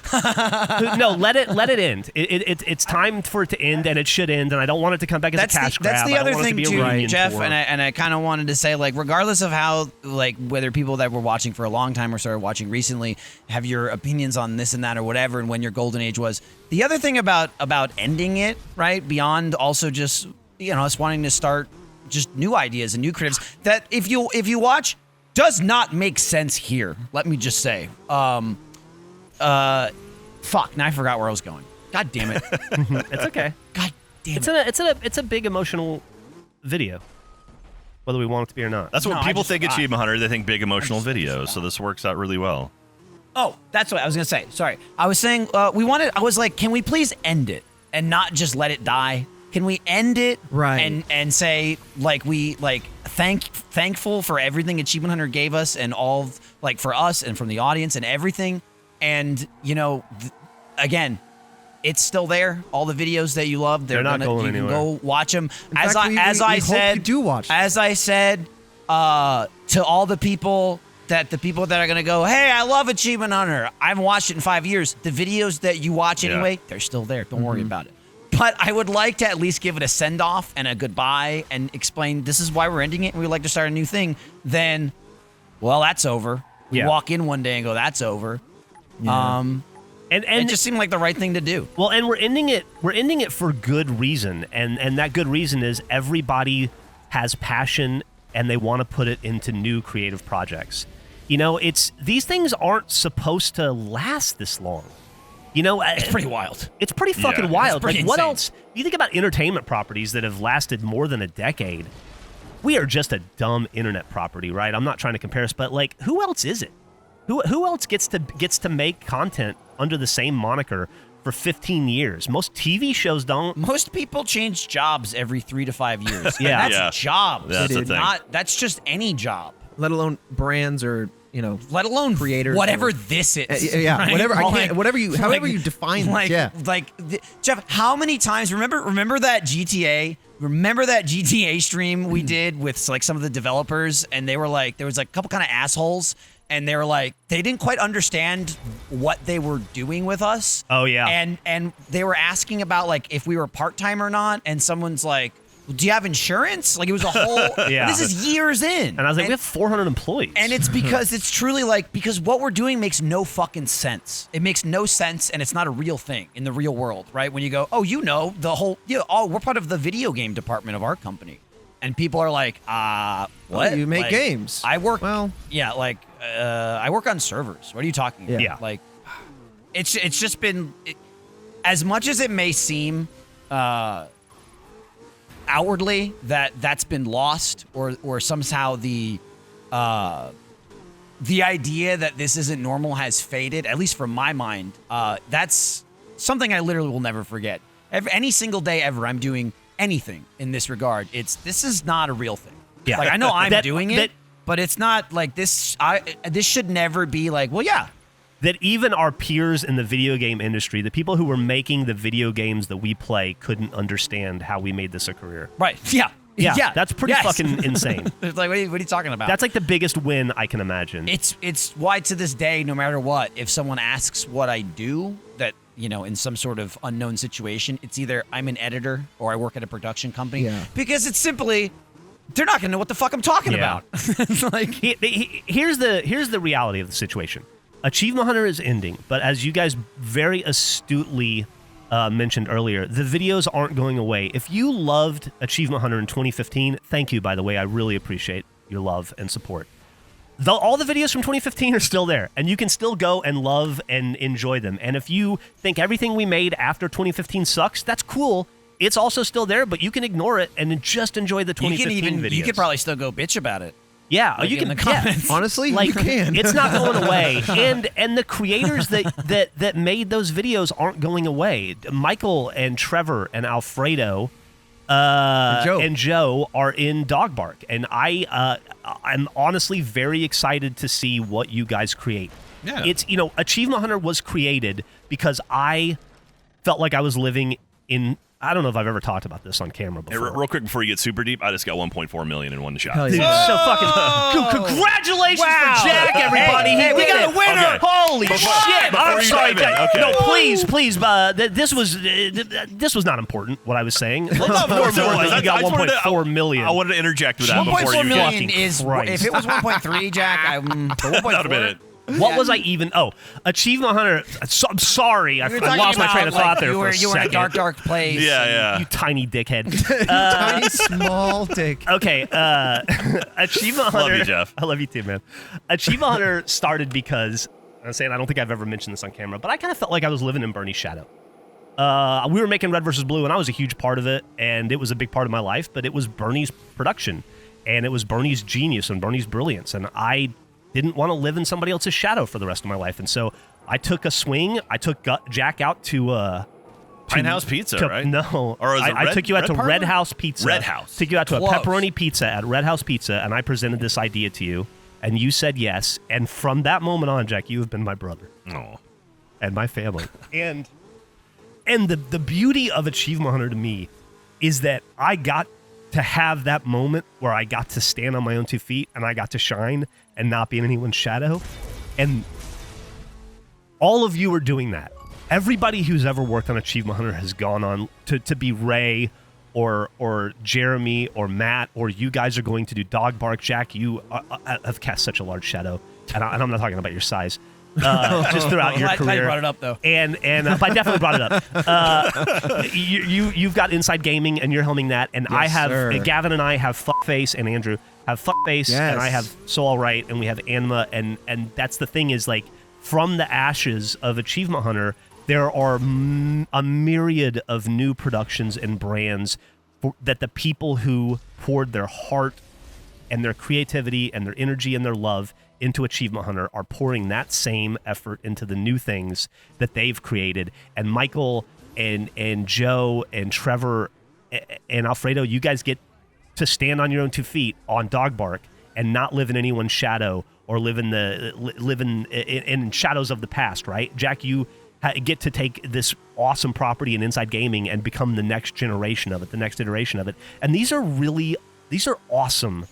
No, let it end. It's time for it to end, and it should end. And I don't want it to come back as a cash grab. That's the I don't other want it to thing be a too, reunion Geoff. tour. And I kind of wanted to say, like, regardless of how, like, whether people that were watching for a long time or started watching recently have your opinions on this and that or whatever, and when your golden age was. The other thing about ending it, right, beyond also just us wanting to start just new ideas and new creatives, that if you watch, does not make sense here. Let me just say, fuck. Now I forgot where I was going. God damn it. It's okay. God damn it. It's a big emotional video, whether we want it to be or not. That's what No, I people just think forgot. Achievement Hunter. They think big emotional videos. So this works out really well. Oh, that's what I was going to say. Sorry. I was saying I was like, can we please end it and not just let it die? Can we end it Right. and say, like, we, like, thankful for everything Achievement Hunter gave us and all, like, for us and from the audience and everything. And, again, it's still there. All the videos that you love, They're not going you can anywhere. go watch them. In fact, we hope you do watch them. As I said, to all the people that are going to go, hey, I love Achievement Hunter. I haven't watched it in 5 years. The videos that you watch anyway, they're still there. Don't worry about it. But I would like to at least give it a send-off and a goodbye and explain this is why we're ending it and we'd like to start a new thing. Then, well, that's over. We walk in one day and go, that's over. And It just seemed like the right thing to do. well, and we're ending it for good reason, and that good reason is everybody has passion and they want to put it into new creative projects. These things aren't supposed to last this long. It's pretty wild. It's pretty fucking Yeah, wild. it's pretty Like, what insane. else? You think about entertainment properties that have lasted more than a decade. We are just a dumb internet property, right? I'm not trying to compare us, but like, who else is it? Who else gets to make content under the same moniker for 15 years? Most TV shows don't. Most people change jobs every 3 to 5 years. Yeah. And that's jobs. That's the thing. That's just any job. Let alone brands or, Let alone creators. whatever or- this is. Yeah, right? whatever. Like- However you define like, it. Yeah. Geoff, how many times remember that GTA? Remember that GTA stream we did with like some of the developers, and they were like, there was like a couple kind of assholes, and they were like, they didn't quite understand what they were doing with us. Oh, yeah. And they were asking about like if we were part-time or not, and someone's like, do you have insurance? Like, it was a whole. Yeah. This is years in. And I was like, we have 400 employees. And it's because it's truly like, because what we're doing makes no fucking sense. It makes no sense, and it's not a real thing in the real world, right? When you go, oh, the whole, we're part of the video game department of our company. And people are like, what? Well, you make Like, games. I work. Well, Yeah, like I work on servers. What are you talking about? Yeah. Like, it's just been as much as it may seem outwardly that's been lost, or somehow the idea that this isn't normal has faded. At least from my mind, that's something I literally will never forget. Any single day ever, I'm doing anything in this regard. This is not a real thing. Yeah. Like I know I'm doing it. that- But it's not like this. This should never be like, well, yeah. That even our peers in the video game industry, the people who were making the video games that we play, couldn't understand how we made this a career. Right. Yeah. Yeah, that's pretty Yes. fucking insane. It's like, what are you talking about? That's like the biggest win I can imagine. It's why to this day, no matter what, if someone asks what I do, that in some sort of unknown situation, it's either I'm an editor or I work at a production company. Yeah. Because it's simply, they're not gonna know what the fuck I'm talking Yeah. about. It's like, Here's the reality of the situation. Achievement Hunter is ending, but as you guys very astutely mentioned earlier, the videos aren't going away. If you loved Achievement Hunter in 2015, thank you, by the way. I really appreciate your love and support. All the videos from 2015 are still there, and you can still go and love and enjoy them. And if you think everything we made after 2015 sucks, that's cool. It's also still there, but you can ignore it and just enjoy the 2015 videos. you could probably still go bitch about it. Yeah, Like you in can. the comments. honestly, Like you can. it's not going away, and the creators that made those videos aren't going away. Michael and Trevor and Alfredo and Joe are in Dog Bark, and I'm honestly very excited to see what you guys create. Yeah. It's Achievement Hunter was created because I felt like I was living in. I don't know if I've ever talked about this on camera Hey, before. real quick before you get super deep, I just got 1.4 million in one shot. Hell Dude, yeah. so fucking congratulations Wow. for Jack, everybody. Hey, we did got a it. winner. Okay. Holy Before- shit! before I'm you sorry, dive in, Jack. okay. No, please. This was not important. What I was saying. Let's ignore that you got 1.4 million. I wanted to interject with that before 1.4 you million fucking is Christ. if it was 1.3, Jack. That would have been it. What was I even? Oh, Achievement Hunter. I'm sorry, I We were talking lost my about, train of like, thought there you for were, a you were in a second. dark place. Yeah. You tiny dickhead. Tiny small dick. Okay, Achievement Hunter. Love you, Geoff. I love you too, man. Achievement Hunter started because I'm saying I don't think I've ever mentioned this on camera, but I kind of felt like I was living in Bernie's shadow. We were making Red vs. Blue, and I was a huge part of it, and it was a big part of my life. But it was Bernie's production, and it was Bernie's genius and Bernie's brilliance, and I didn't want to live in somebody else's shadow for the rest of my life, and so I took a swing. I took Jack out to Pine House Pizza, right? No. Or was it I took you out Red to Parlor? Red House Pizza. Red House. Took you out to Close. a pepperoni pizza at Red House Pizza, and I presented this idea to you, and you said yes. And from that moment on, Jack, you have been my brother Oh. and my family. and the beauty of Achievement Hunter to me is that I got to have that moment where I got to stand on my own 2 feet and I got to shine and not be in anyone's shadow. And all of you are doing that. Everybody who's ever worked on Achievement Hunter has gone on to be Ray or Jeremy or Matt, or you guys are going to do Dog Bark. Jack, you have cast such a large shadow, and I'm not talking about your size. Just throughout your Glad career. you brought it up, though. And but I definitely brought it up. You've got Inside Gaming, and you're helming that, and I have sir. Gavin and I have Fuckface, and Andrew have Fuckface, and I have So All Right, and we have Anma, and that's the thing is, like, from the ashes of Achievement Hunter, there are a myriad of new productions and brands that the people who poured their heart and their creativity and their energy and their love into Achievement Hunter are pouring that same effort into the new things that they've created. And Michael and Joe and Trevor and Alfredo, you guys get to stand on your own 2 feet on Dog Bark and not live in anyone's shadow or live in shadows of the past, right? Jack, you get to take this awesome property in Inside Gaming and become the next generation of it, the next iteration of it. And these are awesome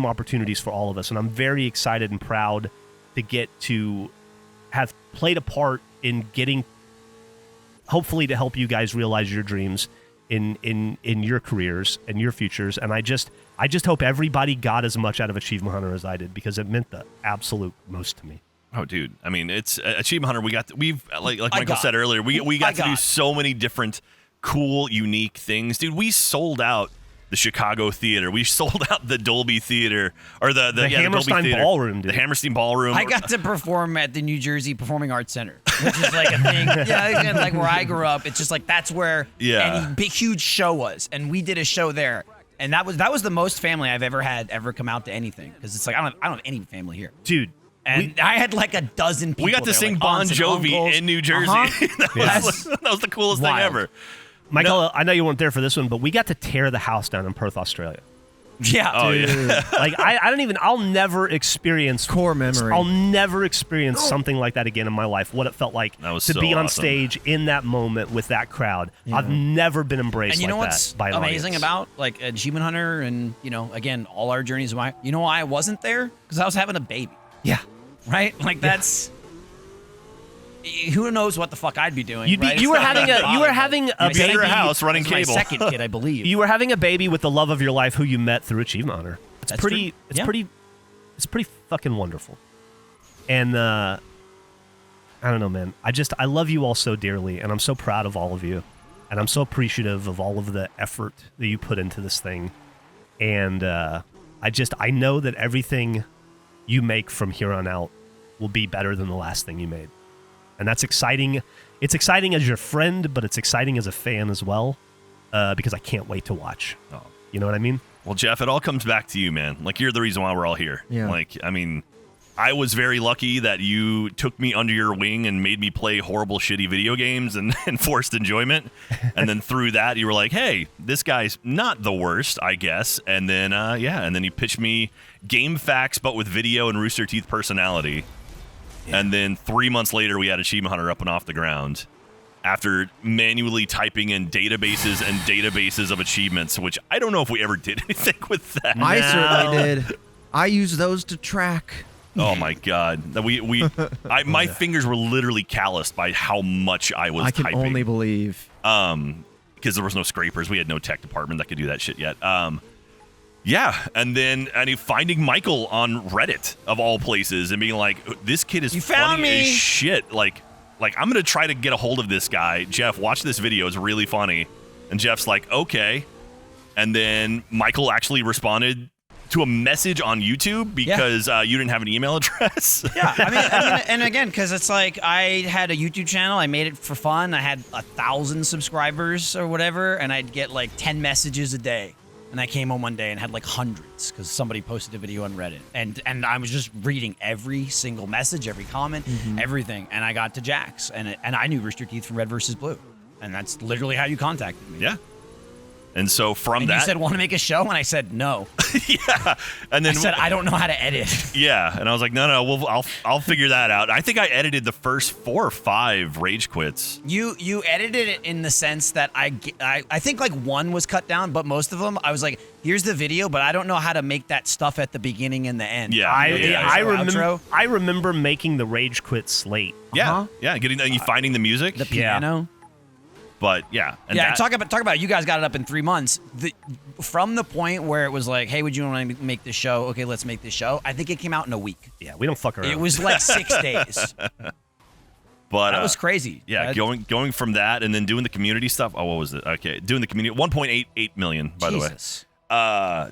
opportunities for all of us, and I'm very excited and proud to get to have played a part in getting, hopefully, to help you guys realize your dreams in your careers and your futures. And I just hope everybody got as much out of Achievement Hunter as I did, because it meant the absolute most to me. Oh, dude. I mean, it's Achievement Hunter. We've like Michael said earlier, we got to do so many different cool, unique things. Dude, we sold out the Chicago Theater. We sold out the Dolby Theater or the Hammerstein Dolby Theater. Ballroom, dude. The Hammerstein Ballroom. I got to perform at the New Jersey Performing Arts Center, which is like a thing. Yeah, again, like where I grew up. It's just like that's where any big huge show was, and we did a show there, and that was the most family I've ever had come out to anything, because it's like I don't have any family here, dude. And I had like a dozen people. We got to there, sing like Bon aunts and Jovi uncles. in New Jersey. That was the coolest thing Wild. ever. Michael, I know you weren't there for this one, but we got to tear the house down in Perth, Australia. Yeah. Oh, yeah. Like I'll never experience Core memory. I'll never experience something like that again in my life. What it felt like That was to so be on awesome. stage in that moment with that crowd. I've never been embraced And you know like what's that by an amazing audience. about like Achievement Hunter and, again, all our journeys. You know why I wasn't there? Because I was having a baby, Yeah. right? Like that's, who knows what the fuck I'd be doing. You'd be- right? you It's were not having even a- you were bothered. having a My Be at your second- house running this was cable. My second kid, I believe. You were having a baby with the love of your life who you met through Achievement Hunter. It's That's pretty true. it's Yeah. pretty fucking wonderful. And I don't know, man. I love you all so dearly, and I'm so proud of all of you. And I'm so appreciative of all of the effort that you put into this thing. And I know that everything you make from here on out will be better than the last thing you made. And that's exciting. It's exciting as your friend, but it's exciting as a fan as well, because I can't wait to watch. You know what I mean? Well, Geoff, it all comes back to you, man. Like, you're the reason why we're all here. Yeah. Like, I mean, I was very lucky that you took me under your wing and made me play horrible, shitty video games and forced enjoyment. And then through that, you were like, hey, this guy's not the worst, I guess. And then, and then you pitched me Game Facts, but with video and Rooster Teeth personality. Yeah. And then 3 months later, we had Achievement Hunter up and off the ground after manually typing in databases and databases of achievements, which I don't know if we ever did anything with that. I certainly did. I use those to track. Oh my god! That my fingers were literally calloused by how much I was I can typing. only believe. Because there was no scrapers. We had no tech department that could do that shit yet. Yeah, and then finding Michael on Reddit of all places and being like, "This kid is found funny me. as shit." Like I'm gonna try to get a hold of this guy. Geoff, watch this video. It's really funny. And Jeff's like, "Okay." And then Michael actually responded to a message on YouTube because you didn't have an email address. Yeah, I mean, and again, because it's like I had a YouTube channel, I made it for fun. I had 1,000 subscribers or whatever, and I'd get like 10 messages a day. And I came home one day and had like hundreds because somebody posted a video on Reddit, and I was just reading every single message, every comment, everything. And I got to Jax, and I knew Rooster Teeth from Red vs. Blue, and that's literally how you contacted me. Yeah. And so from And that, you said, want to make a show? And I said, no. yeah. And then I said, I don't know how to edit. yeah. And I was like, no, I'll figure that out. I think I edited the first 4 or 5 rage quits. You edited it in the sense that I think like one was cut down, but most of them, I was like, here's the video, but I don't know how to make that stuff at the beginning and the end. Yeah. I remember making the rage quit slate. Yeah. Yeah. And you finding the music. The piano. But yeah. And Yeah, that, talk about you guys got it up in 3 months. From the point where it was like, hey, would you want to make this show? Okay, let's make this show. I think it came out in a week. Yeah, we don't fuck around. It was like 6 days. But That was crazy. Yeah, going from that and then doing the community stuff. Oh, what was it? Okay, doing the community 1.88 million, by the way.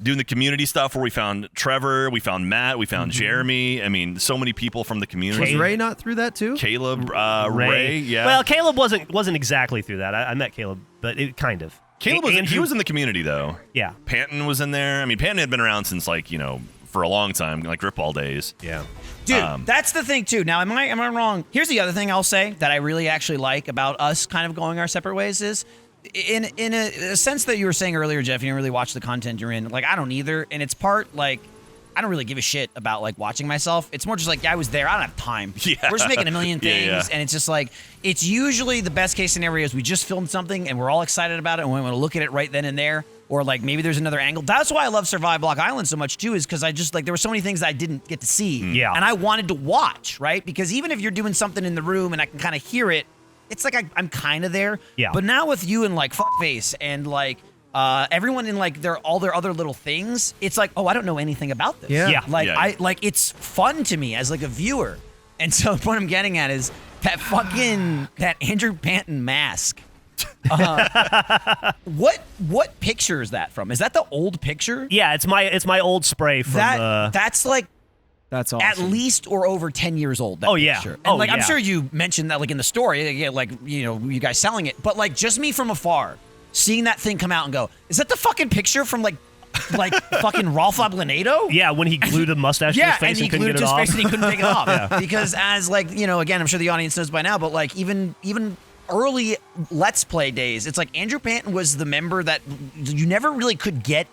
Doing the community stuff where we found Trevor, we found Matt, we found Jeremy. I mean, so many people from the community. Was Ray not through that too? Caleb, Ray, yeah. Well, Caleb wasn't exactly through that. I met Caleb, but it kind of. Caleb he was in the community though. Yeah. Panton was in there. I mean, Panton had been around since for a long time, like Ripball days. Yeah. Dude, that's the thing too. Now, am I wrong? Here's the other thing I'll say that I really actually like about us kind of going our separate ways is, in a sense that you were saying earlier, Geoff, you didn't really watch the content you're in. Like, I don't either, and it's part like I don't really give a shit about like watching myself. It's more just like, I was there. I don't have time. Yeah. We're just making a million things, Yeah. and it's just like it's usually the best case scenario is we just filmed something and we're all excited about it and we want to look at it right then and there. Or like maybe there's another angle. That's why I love Survive Block Island so much too, is because I just like there were so many things that I didn't get to see. Yeah. And I wanted to watch, right? Because even if you're doing something in the room and I can kind of hear it, it's like I'm kind of there. Yeah. But now with you and like Fuckface and like everyone in like all their other little things, it's like, oh, I don't know anything about this. Yeah. Yeah. Like Yeah. I like it's fun to me as like a viewer. And so what I'm getting at is that Andrew Panton mask What picture is that from? Is that the old picture? Yeah, it's my old spray from That's like That's awesome. at least or over 10 years old. That Oh, yeah. picture. And Oh, like I'm yeah. sure you mentioned that like in the story, like you guys selling it, but like just me from afar, seeing that thing come out and go, is that the fucking picture from like fucking Ralph Ablanedo? Yeah, when he glued a mustache to his face and he couldn't glued get it it to off. his face and he couldn't take it off. Because as like, again, I'm sure the audience knows by now, but like even early Let's Play days, it's like Andrew Panton was the member that you never really could get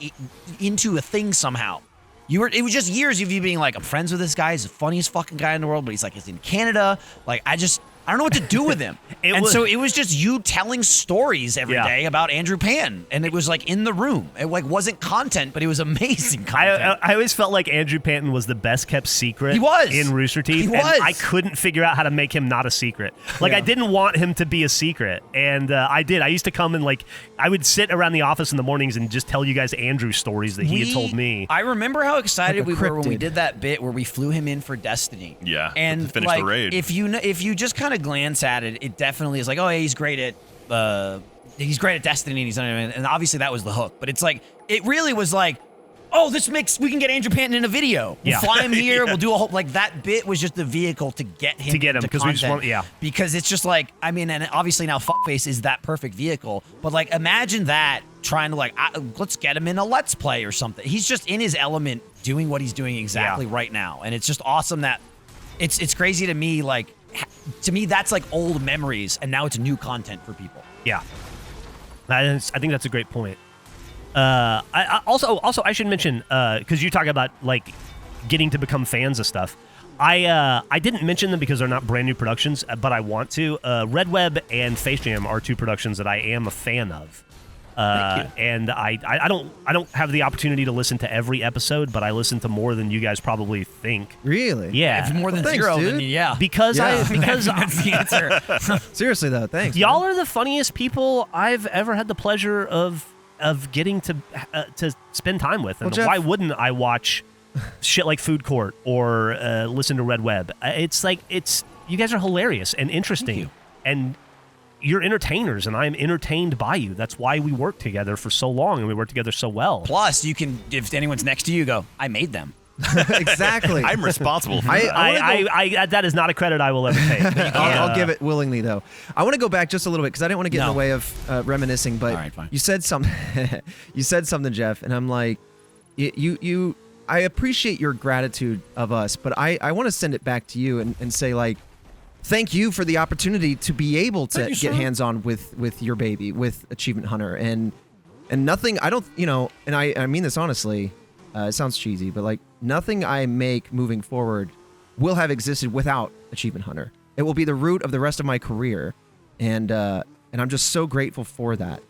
into a thing somehow. It was just years of you being like, I'm friends with this guy. He's the funniest fucking guy in the world, but he's like, he's in Canada. Like, I don't know what to do with him. So it was just you telling stories every day about Andrew Pan. And it was like in the room. It like wasn't content, but it was amazing content. I always felt like Andrew Panton was the best kept secret He was. in Rooster Teeth. He and was. I couldn't figure out how to make him not a secret. Like, I didn't want him to be a secret. And I did. I used to come and like, I would sit around the office in the mornings and just tell you guys Andrew stories that he had told me. I remember how excited Like a we were when we cryptid. did that bit where we flew him in for Destiny. Yeah, and to finish like, the raid. If you just kind of glance at it, it definitely is like, oh, yeah, he's great at Destiny, and he's and obviously that was the hook. But it's like it really was like, oh, we can get Andrew Panton in a video. We'll Yeah. fly him here. We'll do a whole like that bit was just the vehicle to get him into because we just content. want Because it's just like, I mean, and obviously now Fuckface is that perfect vehicle. But like, imagine that trying to like, let's get him in a Let's Play or something. He's just in his element, doing what he's doing exactly right now, and it's just awesome that it's crazy to me. Like, to me, that's like old memories, and now it's new content for people. Yeah, I think that's a great point. I also I should mention because you talk about like getting to become fans of stuff. I didn't mention them because they're not brand new productions, but I want to. Red Web and Face Jam are two productions that I am a fan of. And I don't have the opportunity to listen to every episode, but I listen to more than you guys probably think. Really? Yeah, If more than Thanks, zero, dude. then yeah. because Yeah. That's the answer. Seriously though, thanks. y'all are the funniest people I've ever had the pleasure of getting to spend time with. And Well, Geoff- why wouldn't I watch shit like Food Court or listen to Red Web? It's like you guys are hilarious and interesting, and you're entertainers, and I'm entertained by you. That's why we work together for so long, and we work together so well. Plus, you can, if anyone's next to you, go, I made them. Exactly. I'm responsible for I that. wanna go- That is not a credit I will ever take. I'll give it willingly though. I want to go back just a little bit because I didn't want to get in No. the way of reminiscing. But All right, fine. you said something. You said something, Geoff, and I'm like, you. I appreciate your gratitude of us, but I want to send it back to you and say like, thank you for the opportunity to be able to get hands on with your baby, with Achievement Hunter, and nothing. I don't, and I mean this honestly. It sounds cheesy, but like nothing I make moving forward will have existed without Achievement Hunter. It will be the root of the rest of my career, and I'm just so grateful for that.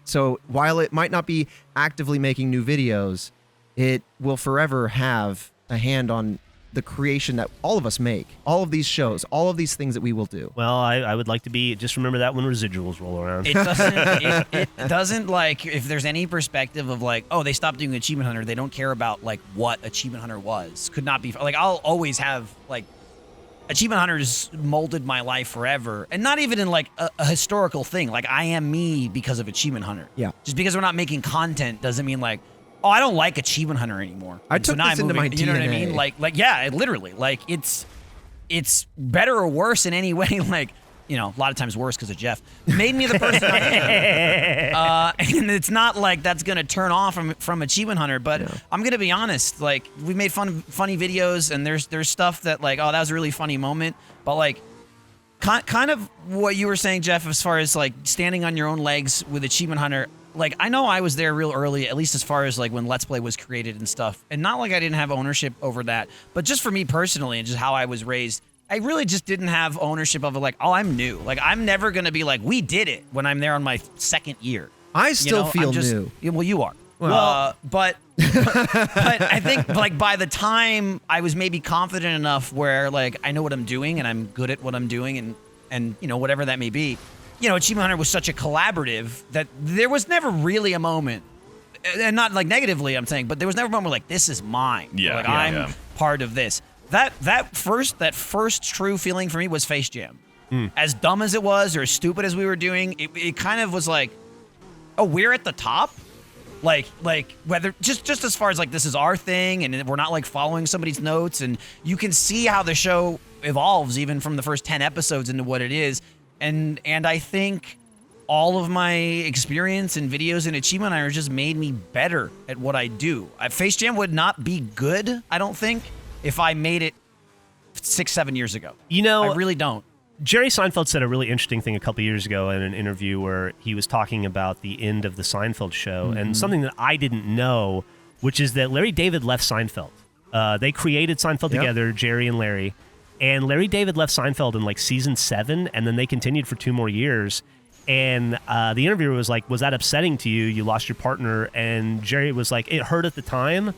So while it might not be actively making new videos, it will forever have a hand on the creation that all of us make, all of these shows, all of these things that we will do. Well, I would like to be. Just remember that when residuals roll around. It doesn't. it doesn't like if there's any perspective of like, oh, they stopped doing Achievement Hunter. They don't care about like what Achievement Hunter was. Could not be like. I'll always have like Achievement Hunters molded my life forever, and not even in like a historical thing. Like I am me because of Achievement Hunter. Yeah. Just because we're not making content doesn't mean like, oh, I don't like Achievement Hunter anymore. I And took now this I'm into my moving, You know what I DNA. mean? Like yeah, it literally like it's better or worse in any way. Like, a lot of times worse because of Geoff. Made me the person I am. And it's not like that's going to turn off from Achievement Hunter, but I'm going to be honest. Like, we made funny videos, and there's stuff that, like, oh, that was a really funny moment. But, like, kind of what you were saying, Geoff, as far as, like, standing on your own legs with Achievement Hunter, like, I know I was there real early, at least as far as, like, when Let's Play was created and stuff. And not like I didn't have ownership over that, but just for me personally and just how I was raised, I really just didn't have ownership of it. Like, oh, I'm new. Like, I'm never going to be like, we did it when I'm there on my second year. I still feel I'm just, new. Yeah, well, you are. Well- But I think, like, by the time I was maybe confident enough where, like, I know what I'm doing and I'm good at what I'm doing and whatever that may be, Achievement Hunter was such a collaborative that there was never really a moment, and not, like, negatively, I'm saying, but there was never a moment where, like, this is mine. Yeah, Like, yeah, I'm yeah. part of this. That first true feeling for me was Face Jam. As dumb as it was or as stupid as we were doing, it kind of was like, oh, we're at the top? Like whether just as far as like this is our thing and we're not like following somebody's notes, and you can see how the show evolves even from the first 10 episodes into what it is. And I think all of my experience in videos and Achievement Hunter just made me better at what I do. Face Jam would not be good, I don't think, if I made it 6-7 years ago. You know, I really don't. Jerry Seinfeld said a really interesting thing a couple years ago in an interview where he was talking about the end of the Seinfeld show and something that I didn't know, which is that Larry David left Seinfeld. They created Seinfeld together, Jerry and Larry. And Larry David left Seinfeld in like season 7, and then they continued for 2 more years. And the interviewer was like, was that upsetting to you? You lost your partner. And Jerry was like, it hurt at the time.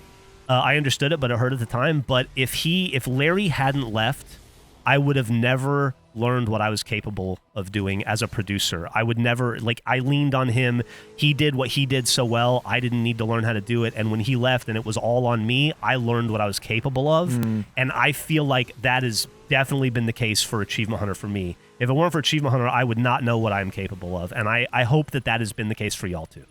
I understood it, but it hurt at the time. But if Larry hadn't left, I would have never learned what I was capable of doing as a producer. I would never, I leaned on him. He did what he did so well. I didn't need to learn how to do it. And when he left and it was all on me, I learned what I was capable of. And I feel like that has definitely been the case for Achievement Hunter for me. If it weren't for Achievement Hunter, I would not know what I'm capable of. And I hope that has been the case for y'all too.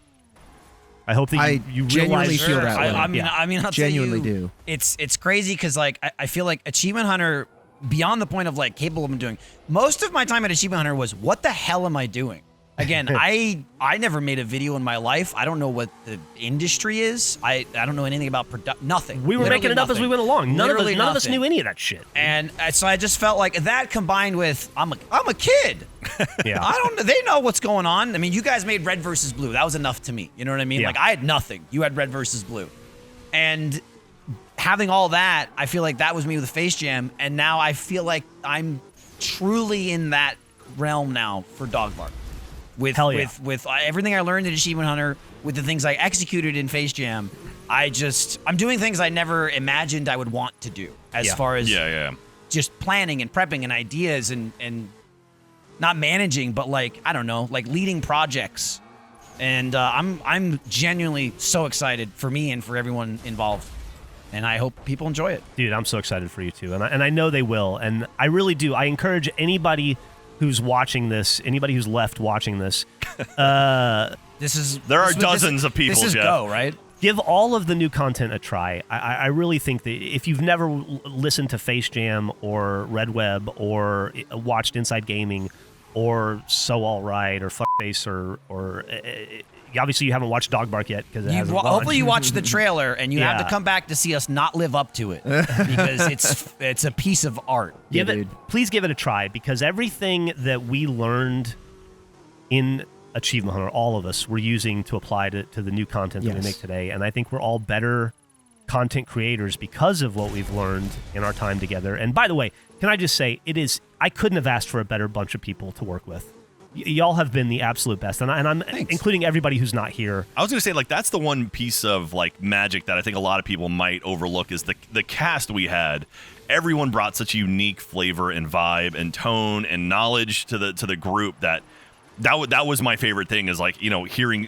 I hope that you genuinely realize feel that way. I mean, I'll genuinely tell you, do. It's crazy because I feel like Achievement Hunter, beyond the point of capable of doing, most of my time at Achievement Hunter was, what the hell am I doing? Again, I never made a video in my life. I don't know what the industry is. I don't know anything about nothing. We were Literally making it up as we went along. None of us knew any of that shit. And so I just felt like that combined with I'm a kid. Yeah. They know what's going on. I mean, you guys made Red versus Blue. That was enough to me. You know what I mean? Yeah. I had nothing. You had Red versus Blue. And having all that, I feel like that was me with the Face Jam, and now I feel like I'm truly in that realm now for Dog Bark. With everything I learned in Achievement Hunter, with the things I executed in Face Jam, I'm doing things I never imagined I would want to do as far as just planning and prepping and ideas and not managing, but I don't know, leading projects. And I'm genuinely so excited for me and for everyone involved. And I hope people enjoy it. Dude, I'm so excited for you too. And I know they will. And I really do. I encourage anybody who's watching this, anybody who's left watching this. There are dozens of people, This is Geoff. go, right? Give all of the new content a try. I really think that if you've never listened to Face Jam or Red Web or watched Inside Gaming or So All Right or Fuckface or obviously you haven't watched Dog Bark yet because it hasn't launched. Hopefully you watch the trailer and you have to come back to see us not live up to it because it's a piece of art. Please give it a try, because everything that we learned in Achievement Hunter, all of us, we're using to apply to the new content that we make today. And I think we're all better content creators because of what we've learned in our time together. And by the way, can I just say, I couldn't have asked for a better bunch of people to work with. Y'all have been the absolute best, and I'm including everybody who's not here. I was going to say, that's the one piece of magic that I think a lot of people might overlook is the cast we had. Everyone brought such a unique flavor and vibe and tone and knowledge to the group that was my favorite thing is hearing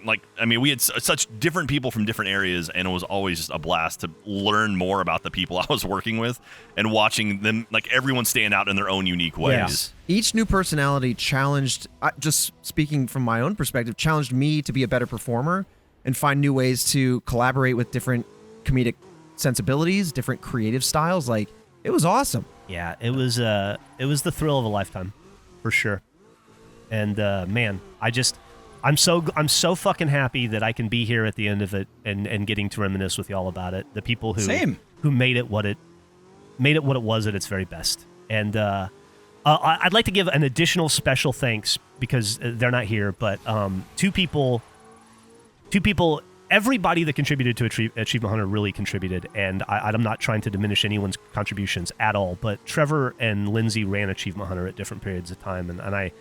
we had such different people from different areas, and it was always just a blast to learn more about the people I was working with and watching them everyone stand out in their own unique ways. Yes. Each new personality challenged, just speaking from my own perspective, challenged me to be a better performer and find new ways to collaborate with different comedic sensibilities, different creative styles. It was awesome. Yeah, it was the thrill of a lifetime, for sure. And man, I'm so fucking happy that I can be here at the end of it and getting to reminisce with y'all about it. The people who made it what it was at its very best. And I'd like to give an additional special thanks because they're not here, but two people. Everybody that contributed to Achievement Hunter really contributed, and I'm not trying to diminish anyone's contributions at all. But Trevor and Lindsay ran Achievement Hunter at different periods of time, and I.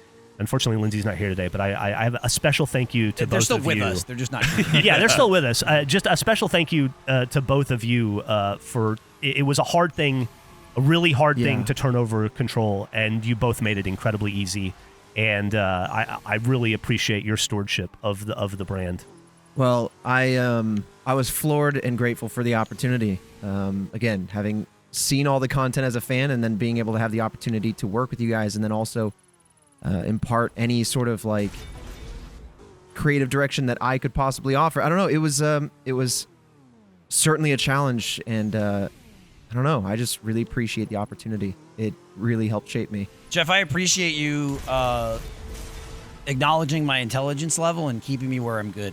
Unfortunately, Lindsay's not here today, but I have a special thank you to both of you. They're still with us. They're just not here. Yeah, they're still with us. Just a special thank you to both of you for it was a hard thing, a really hard thing to turn over control, and you both made it incredibly easy. And I really appreciate your stewardship of the brand. Well, I was floored and grateful for the opportunity. Again, having seen all the content as a fan and then being able to have the opportunity to work with you guys and then also impart any sort of like creative direction that I could possibly offer. I don't know. It was certainly a challenge, and I don't know. I just really appreciate the opportunity. It really helped shape me. Geoff, I appreciate you acknowledging my intelligence level and keeping me where I'm good.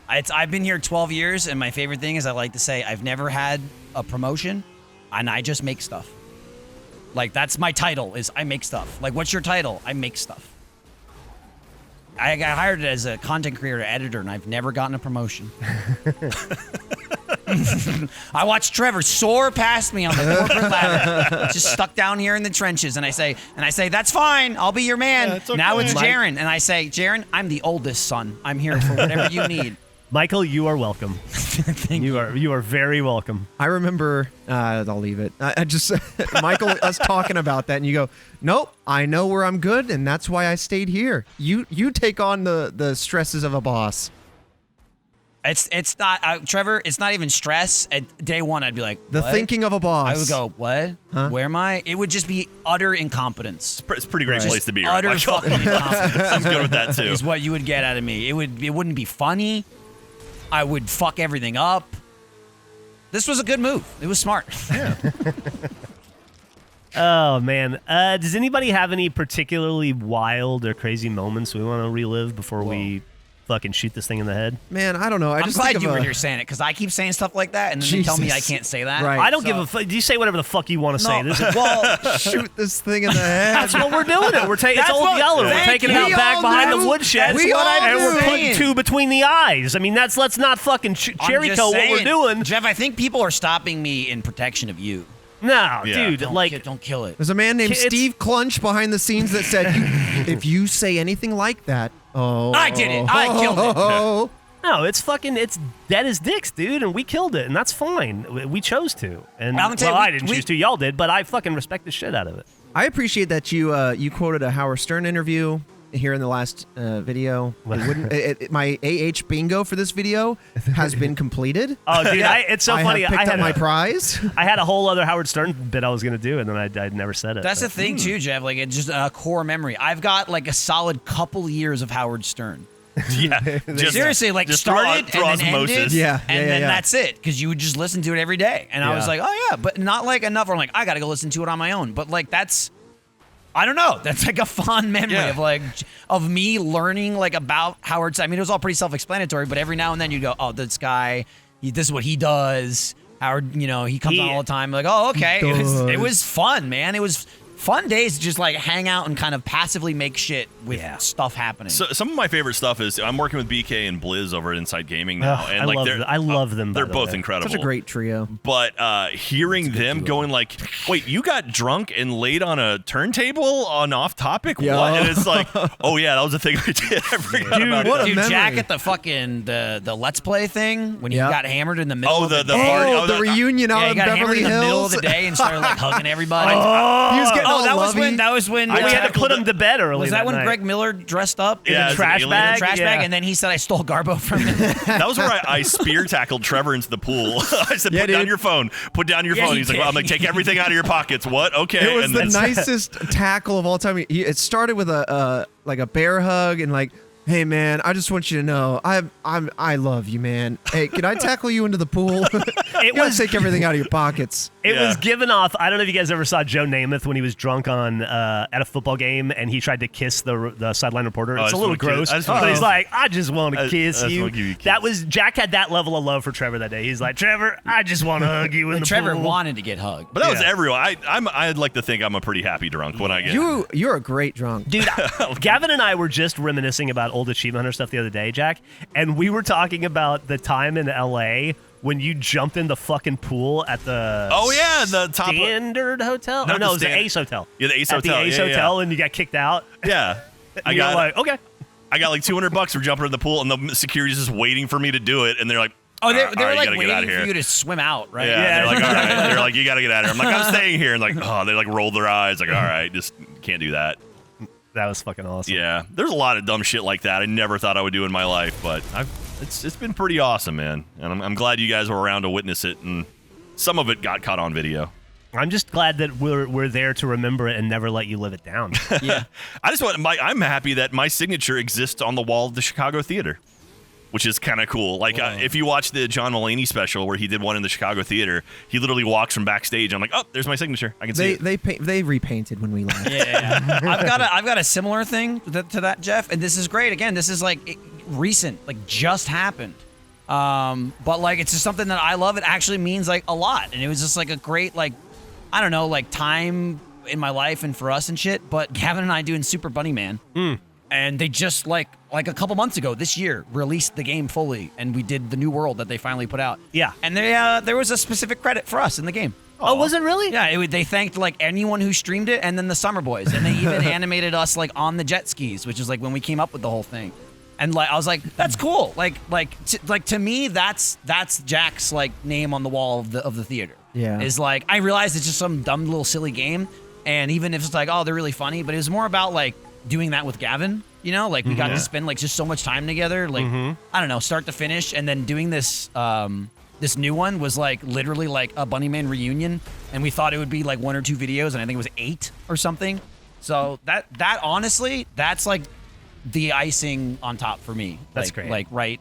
I've been here 12 years, and my favorite thing is I like to say I've never had a promotion, and I just make stuff. Like, that's my title, is I make stuff. Like, what's your title? I make stuff. I got hired as a content creator editor, and I've never gotten a promotion. I watched Trevor soar past me on the corporate ladder, just stuck down here in the trenches, and I say, that's fine, I'll be your man. Yeah, okay. Now it's Jaren, and I say, Jaren, I'm the oldest son. I'm here for whatever you need. Michael, you are welcome. You are very welcome. I remember, I'll leave it. I just, Michael, us talking about that, and you go, nope, I know where I'm good, and that's why I stayed here. You take on the stresses of a boss. It's not, Trevor, it's not even stress. At day one, I'd be like, The what? thinking of a boss. I would go, what? Huh? Where am I? It would just be utter incompetence. It's a pretty great place to be. Right, Utter Michael? fucking incompetence I'm good with that too. is what you would get out of me. It wouldn't be funny. I would fuck everything up. This was a good move. It was smart. Yeah. Oh, man. Does anybody have any particularly wild or crazy moments we want to relive before we fucking shoot this thing in the head? Man, I don't know. I'm just glad think you of were a- here saying it, because I keep saying stuff like that, and then they tell me I Jesus. can't say that. Right. I don't give a fuck. You say whatever the fuck you want to say. No, This is, well, shoot this thing in the head. that's what we're doing. It. We're taking. It's That's Old what- Yeller. We're thank taking it you. out We back all behind knew. the woodshed. That's what I'm and we're saying. putting two between the eyes. I mean, let's not fucking cherry I'm just coat what we're saying, doing. Jeff, I think people are stopping me in protection of you. No, Yeah. dude. Don't kill it. There's a man named It's- Steve Clunch behind the scenes that said, if you say anything like that, I did it. I killed it. Oh, No, it's dead as dicks, dude, and we killed it, and that's fine. We chose to, and I'm gonna tell you, I didn't choose to. Y'all did, but I fucking respect the shit out of it. I appreciate that you quoted a Howard Stern interview here in the last video. My AH bingo for this video has been completed. Oh, dude, it's so I funny. have picked I up had my prize. I had a whole other Howard Stern bit I was gonna do, and then I never said it. That's but- the thing too, Jeff. Like, it's just a core memory. I've got like a solid couple years of Howard Stern. Yeah. Just, Seriously, like just started through and then osmosis. ended, Yeah, and yeah, then yeah. that's it, because you would just listen to it every day. And I was Yeah. like, oh yeah, but not like enough where I'm like, I gotta go listen to it on my own. But like, that's, I don't know, that's like a fond memory Yeah. of me learning like about Howard. I mean, it was all pretty self-explanatory, but every now and then you go, oh, this guy, this is what he does. Howard, he comes on all the time. Like, oh, okay, it was fun, man. It was fun days to just like hang out and kind of passively make shit with stuff happening. So some of my favorite stuff is I'm working with BK and Blizz over at Inside Gaming now, Ugh, and I like love them. by They're the both way. incredible. Such a great trio. But hearing them going like, "Wait, you got drunk and laid on a turntable on off topic?" Yeah. What? And it's like, "Oh yeah, that was the thing I did." I forgot about what it. a Dude, memory. Jack at the fucking the Let's Play thing when he Yeah. got hammered in the middle Oh, of the the party. Oh, the reunion out yeah, he in got hammered Beverly in the middle Hills. of the day and started like hugging everybody. He was getting all that was lovey. when we had to tackled put him to bed early. was that when night. Greg Miller dressed up Yeah, in as a an trash alien. bag, In a trash bag? and then he said I stole Garbo from him. That was where I spear tackled Trevor into the pool. I said, Yeah, "Put down dude. your phone. Put down your Yeah, phone." he He's like, did. "Well, I'm like, take everything out of your pockets." What? Okay. It was and the then- nicest tackle of all time. It started with a bear hug and like, hey man, I just want you to know I love you, man. Hey, can I tackle you into the pool? You gotta take everything out of your pockets. It Yeah. was given off. I don't know if you guys ever saw Joe Namath when he was drunk at a football game and he tried to kiss the sideline reporter. I It's a just little wanna kiss- gross, I just but wanna he's kiss- like, "I just want to kiss I just you." wanna give you a kiss. That was Jack had that level of love for Trevor that day. He's like, "Trevor, I just want to hug you in the Trevor pool." wanted to get hugged. But that was Yeah. everyone. I'd like to think I'm a pretty happy drunk when I get. You're a great drunk. Dude, Gavin and I were just reminiscing about old Achievement Hunter stuff the other day, Jack, and we were talking about the time in LA when you jumped in the fucking pool at the Oh yeah, the top. Standard Hotel. Not Oh, no, the it was the Standard- Ace Hotel. Yeah, the Ace at Hotel. the Ace Yeah, Hotel, and you got kicked out. Yeah. I You're got like, okay. I got like $200 for jumping in the pool, and the security's just waiting for me to do it, and they're like, Oh, they "All were right, like you gotta get out waiting of here." for you to swim out, right? Yeah, Yeah. they're like, all right. They're like, you got to get out of here. I'm like, I'm staying here. And like, oh, they like rolled their eyes. Like, all right, just can't do that. That was fucking awesome. Yeah, there's a lot of dumb shit like that I never thought I would do in my life, but it's been pretty awesome, man. And I'm glad you guys were around to witness it, and some of it got caught on video. I'm just glad that we're there to remember it and never let you live it down. Yeah. I'm happy that my signature exists on the wall of the Chicago Theater, which is kind of cool. Like, if you watch the John Mulaney special where he did one in the Chicago Theater, he literally walks from backstage. I'm like, oh, there's my signature. I can see it. They repainted when we left. Yeah. I've got a similar thing to that, Geoff, and this is great. Again, this is like recent, like just happened. But like it's just something that I love. It actually means like a lot, and it was just like a great like I don't know like time in my life and for us and shit. But Gavin and I doing Super Bunny Man. And they just like a couple months ago this year released the game fully, and we did the new world that they finally put out. Yeah. And there was a specific credit for us in the game. Oh, was it really? Yeah, they thanked like anyone who streamed it, and then the Summer Boys, and they even animated us like on the jet skis, which is like when we came up with the whole thing. And like I was like, that's cool. Like to me, that's Jack's like name on the wall of the theater. Yeah. Is like I realized it's just some dumb little silly game, and even if it's like oh they're really funny, but it was more about like doing that with Gavin, you know, like we got to spend like just so much time together, like I don't know, start to finish, and then doing this this new one was like literally like a Bunny Man reunion, and we thought it would be like 1 or 2 videos, and I think it was 8 or something. So that honestly, that's like the icing on top for me. That's like, great.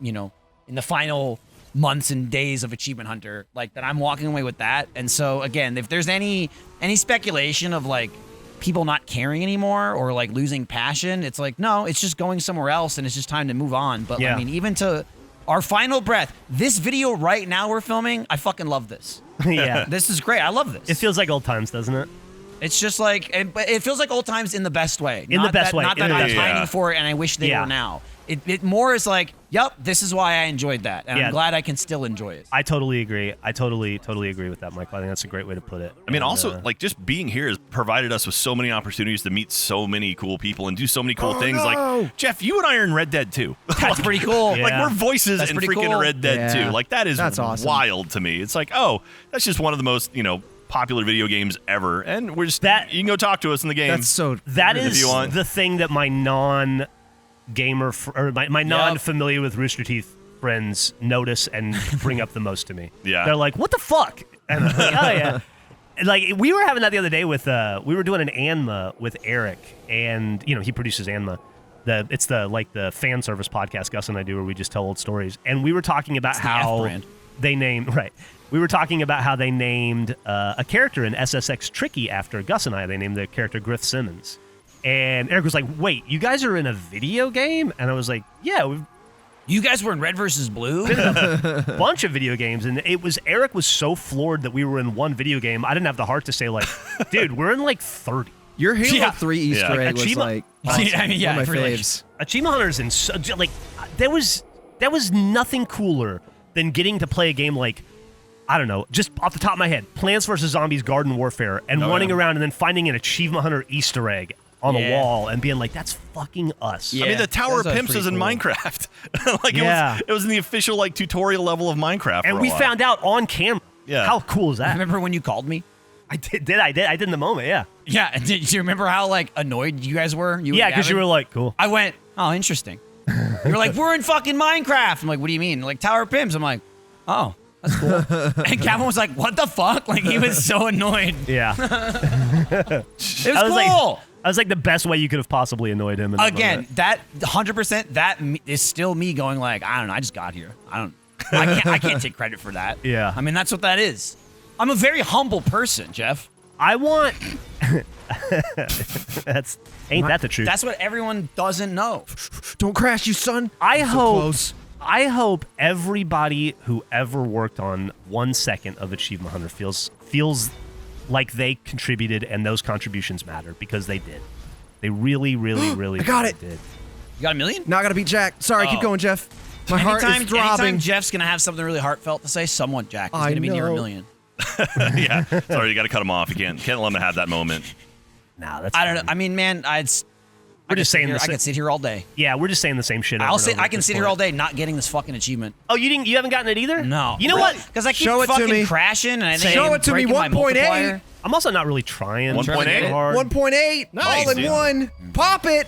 You know, in the final months and days of Achievement Hunter, like that I'm walking away with that. And so again, if there's any speculation of like people not caring anymore or like losing passion, it's like no, it's just going somewhere else, and it's just time to move on. But Yeah. I mean, even to our final breath, this video right now we're filming, I fucking love this. Yeah. This is great. I love this. It feels like old times, doesn't it? It's just like it feels like old times in the best way. In the best way. Not that In the I'm best way. pining for it and I wish they Yeah. were now. It more is like, yep, this is why I enjoyed that, and Yeah. I'm glad I can still enjoy it. I totally agree. I totally agree with that, Michael. I think that's a great way to put it. I mean, And, also, like, just being here has provided us with so many opportunities to meet so many cool people and do so many cool things. no! Like, Jeff, you and I are in Red Dead 2. That's pretty cool. Yeah. Like, we're voices That's in pretty freaking cool. Red Dead Yeah. 2. Like, that's awesome. wild to me. It's like, oh, that's just one of the most, popular video games ever. And we're just, you can go talk to us in the game. That's so. That If is you want. the thing that my or my non-familiar with Rooster Teeth friends notice and bring up the most to me. Yeah. They're like, "What the fuck?" And I'm like, "Oh yeah." And, like we were having that the other day with we were doing an Anma with Eric, and he produces Anma. It's the fan service podcast Gus and I do where we just tell old stories, and we were talking about the how F brand. they named We were talking about how they named a character in SSX Tricky after Gus and I. They named the character Griff Simmons. And Eric was like, wait, you guys are in a video game? And I was like, yeah, we've You guys were in Red versus Blue? been in a bunch of video games. And Eric was so floored that we were in one video game. I didn't have the heart to say, like, dude, we're in like 30. Your Halo Yeah. 3 Easter Yeah. egg was Achievement- like Yeah, I mean, yeah, one of my really. faves. Achievement Hunters and so, like there was nothing cooler than getting to play a game like, I don't know, just off the top of my head, Plants vs. Zombies Garden Warfare, and running around and then finding an Achievement Hunter Easter egg on the wall and being like, that's fucking us. Yeah. I mean, the Tower of That's Pimps pretty is in cool. Minecraft. Like, Yeah. it was in the official, like, tutorial level of Minecraft for And a we while. found out on camera. Yeah. How cool is that? Remember when you called me? I did in the moment, yeah. Yeah. Did you remember how like annoyed you guys were? You and Yeah, because you Gavin? were like, cool. I went, oh, interesting. You were like, we're in fucking Minecraft. I'm like, what do you mean? Like Tower of Pimps. I'm like, oh, that's cool. And Gavin was like, what the fuck? Like he was so annoyed. Yeah. It was I was cool. I was like the best way you could have possibly annoyed him. In that Again, moment. that 100%, that is still me going like, I don't know, I just got here. I can't take credit for that. Yeah. I mean, that's what that is. I'm a very humble person, Geoff. I want. Ain't that the truth? That's what everyone doesn't know. Don't crash, you son. I So hope. close. I hope everybody who ever worked on 1 second of Achievement Hunter feels like they contributed and those contributions matter, because they did. They really, really, really, I got really it. did. You got a million? Now I gotta beat Jack. Sorry, keep Oh. going, Jeff. My heart is Anytime throbbing. Jeff's going to have something really heartfelt to say, someone, Jack, is I going to be near a know. million. Yeah. Sorry, you got to cut him off. You can't let him have that moment. Nah, that's. I don't know. fine. I mean, man, We're just saying I the could sit here all day. Yeah, we're just saying the same shit. I'll say I can sit here all day not getting this fucking achievement. Oh, you haven't gotten it either? No. You know what? Because I keep Show it to fucking me. crashing and I think Show I'm it to me, breaking my 1.8. multiplier. I'm also not really trying. 1.8? hard. 1.8. Nice, all in dude. one. Pop it.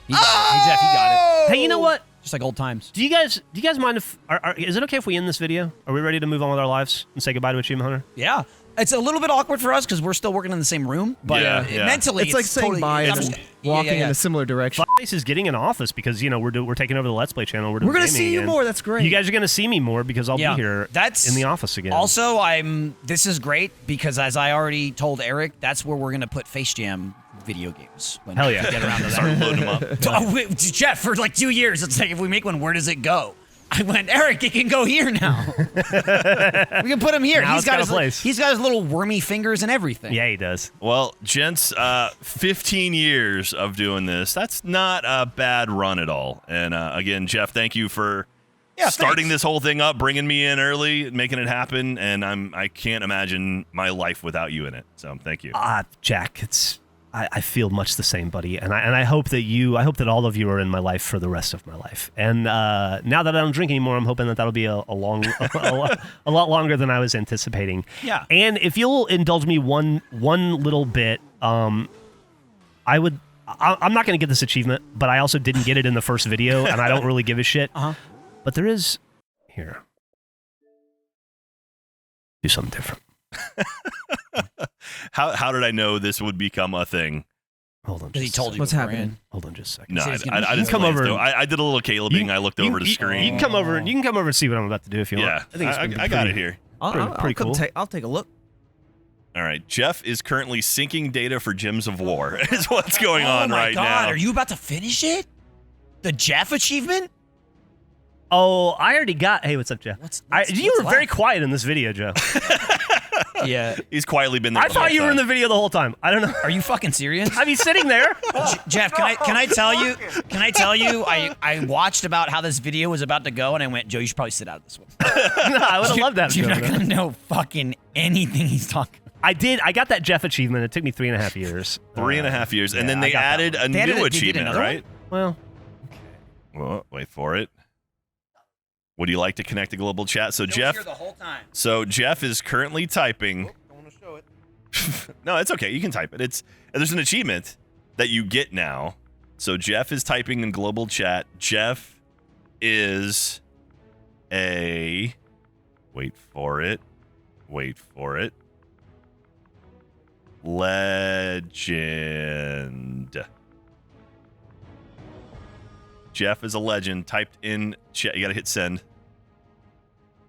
Hey, Jeff, you got it. Hey, you know what? Just like old times. Do you guys mind if is it okay if we end this video? Are we ready to move on with our lives and say goodbye to Achievement Hunter? Yeah. It's a little bit awkward for us because we're still working in the same room, but mentally, it's like saying totally, bye and then walking in a similar direction. Face is getting an office because we're taking over the Let's Play channel. We're We're gonna gaming, see you and more. That's great. You guys are gonna see me more because I'll be here. That's in the office again. Also, this is great because as I already told Eric, that's where we're gonna put Face Jam video games. When Hell yeah. we get around to that. Start loading them up. Oh, wait, Geoff, for like 2 years, it's like if we make one, where does it go? I went, Eric, it can go here now. We can put him here. Now He's got his little wormy fingers and everything. Yeah, he does. Well, gents, 15 years of doing this. That's not a bad run at all. And again, Geoff, thank you for starting this whole thing up, bringing me in early, making it happen. And I can't imagine my life without you in it. So thank you. Jack, I feel much the same, buddy, and I hope that all of you are in my life for the rest of my life. And now that I don't drink anymore, I'm hoping that that'll be a lot longer than I was anticipating. Yeah. And if you'll indulge me one little bit, I'm not going to get this achievement, but I also didn't get it in the first video, and I don't really give a shit. But there is here. Do something different. How did I know this would become a thing? Hold on. He told you what's happening. Hold on just a second. No, He's I just come over. I did a little Calebing. I looked over the screen. You can come over. You can come over and see what I'm about to do if you want. Yeah, I got it here. Pretty cool. I'll take a look. All right, Geoff is currently syncing data for Gems of War. Is what's going on right now. Oh my God, now. are you about to finish it? The Geoff achievement? Oh, I already got. Hey, what's up, Geoff? You were very quiet in this video, Joe. Yeah. He's quietly been there. I thought you were in the video the whole time. I don't know. Are you fucking serious? I mean, sitting there. Geoff, can I tell you? I watched about how this video was about to go, and I went, Joe, you should probably sit out of this one. No, I would have loved that. You're not gonna know fucking anything he's talking about. I did. I got that Geoff achievement. It took me 3.5 years. 3.5 years, and then I they got that added a They new did achievement, another right? Well, Well, wait for it. Would you like to connect the global chat? So Geoff, the whole time. so Geoff is currently typing. I want to show it. No, it's okay. You can type it. There's an achievement that you get now. So Geoff is typing in global chat. Geoff is a. Wait for it. Legend. Geoff is a legend. Typed in chat. You gotta hit send.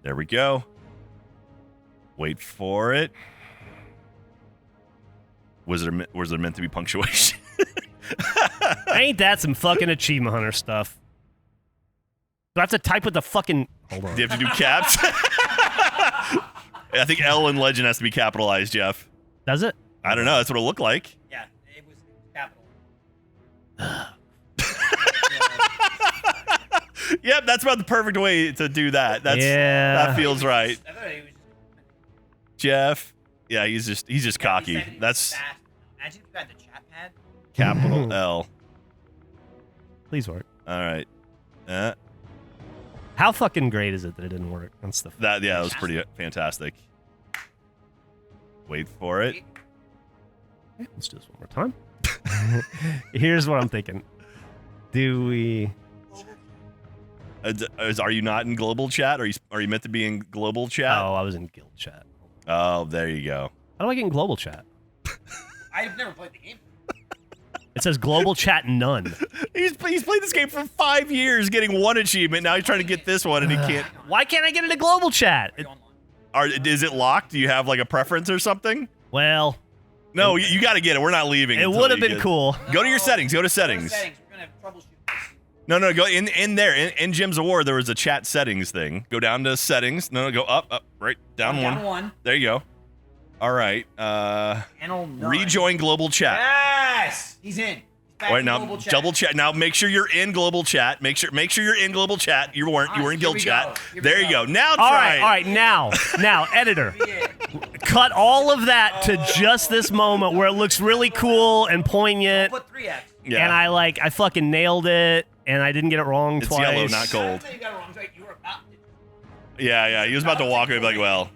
There we go. Wait for it. Was there meant to be punctuation? ain't that some fucking achievement hunter stuff? Do I have to type with the fucking? Hold on. Do you have to do caps? I think L in legend has to be capitalized, Geoff. Does it? I don't know. That's what it looked like. Yeah, it was capital. Yep, that's about the perfect way to do that. That feels right. Geoff. Yeah, he's just cocky. That's Imagine if you had the chat pad. capital L. Please work. All right. How fucking great is it that it didn't work? That's the. That was pretty fantastic. Wait for it. Okay, let's do this one more time. Here's what I'm thinking. Do we? Are you not in global chat? Are you meant to be in global chat? Oh, I was in guild chat. Oh, there you go. How do I get in global chat? I've never played the game. It says global chat none. He's played this game for 5 years, getting one achievement. Now he's trying to get this one, and he can't. Why can't I get into global chat? Is it locked? Do you have like a preference or something? Well, No, you got to get it. We're not leaving. it until would have you been get- cool. Go to your settings. Go to settings. We're gonna have troubleshoot this. No, go in there. In Gems of War, there was a chat settings thing. Go down to settings. No, go up, right, down one. Down one. There you go. All right. Panel 9. Rejoin global chat. Yes, he's in. He's back Wait, in now global chat. double chat. Now make sure you're in global chat. Make sure you're in global chat. You weren't. You were in Here guild we chat. go. Here we There you go. go. Now All try. right. Now, editor, cut all of that to just this moment where it looks really cool and poignant. Put 3x. Yeah. And I fucking nailed it, and I didn't get it wrong It's twice. yellow, not gold. You got it wrong. You were about to. Yeah. He was about to walk away, like, well,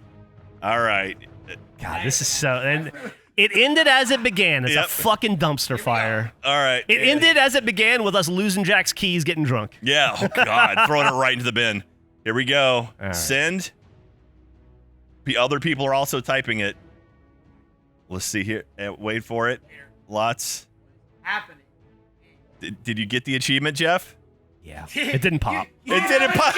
all right. God, this is so. And It ended as it began. It's Yep. a fucking dumpster fire. All right. It ended as it began with us losing Jack's keys, getting drunk. Yeah. Oh, God. Throwing it right into the bin. Here we go. right. Send. The other people are also typing it. Let's see here. Wait for it. Lots. Happening. Did you get the achievement, Geoff? Yeah. It didn't pop. It didn't pop.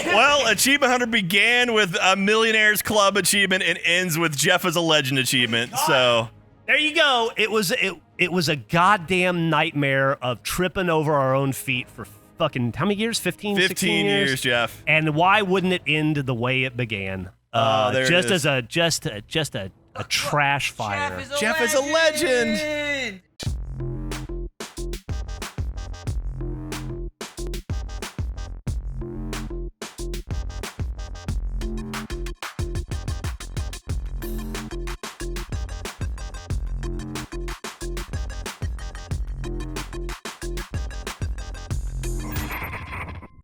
Well, Achievement Hunter began with a Millionaires Club achievement and ends with Geoff as a Legend achievement. So There you go. It was a goddamn nightmare of tripping over our own feet for fucking how many years? 15 15 16 years, Geoff. And why wouldn't it end the way it began? There it just is. as a trash fire. Geoff is a legend.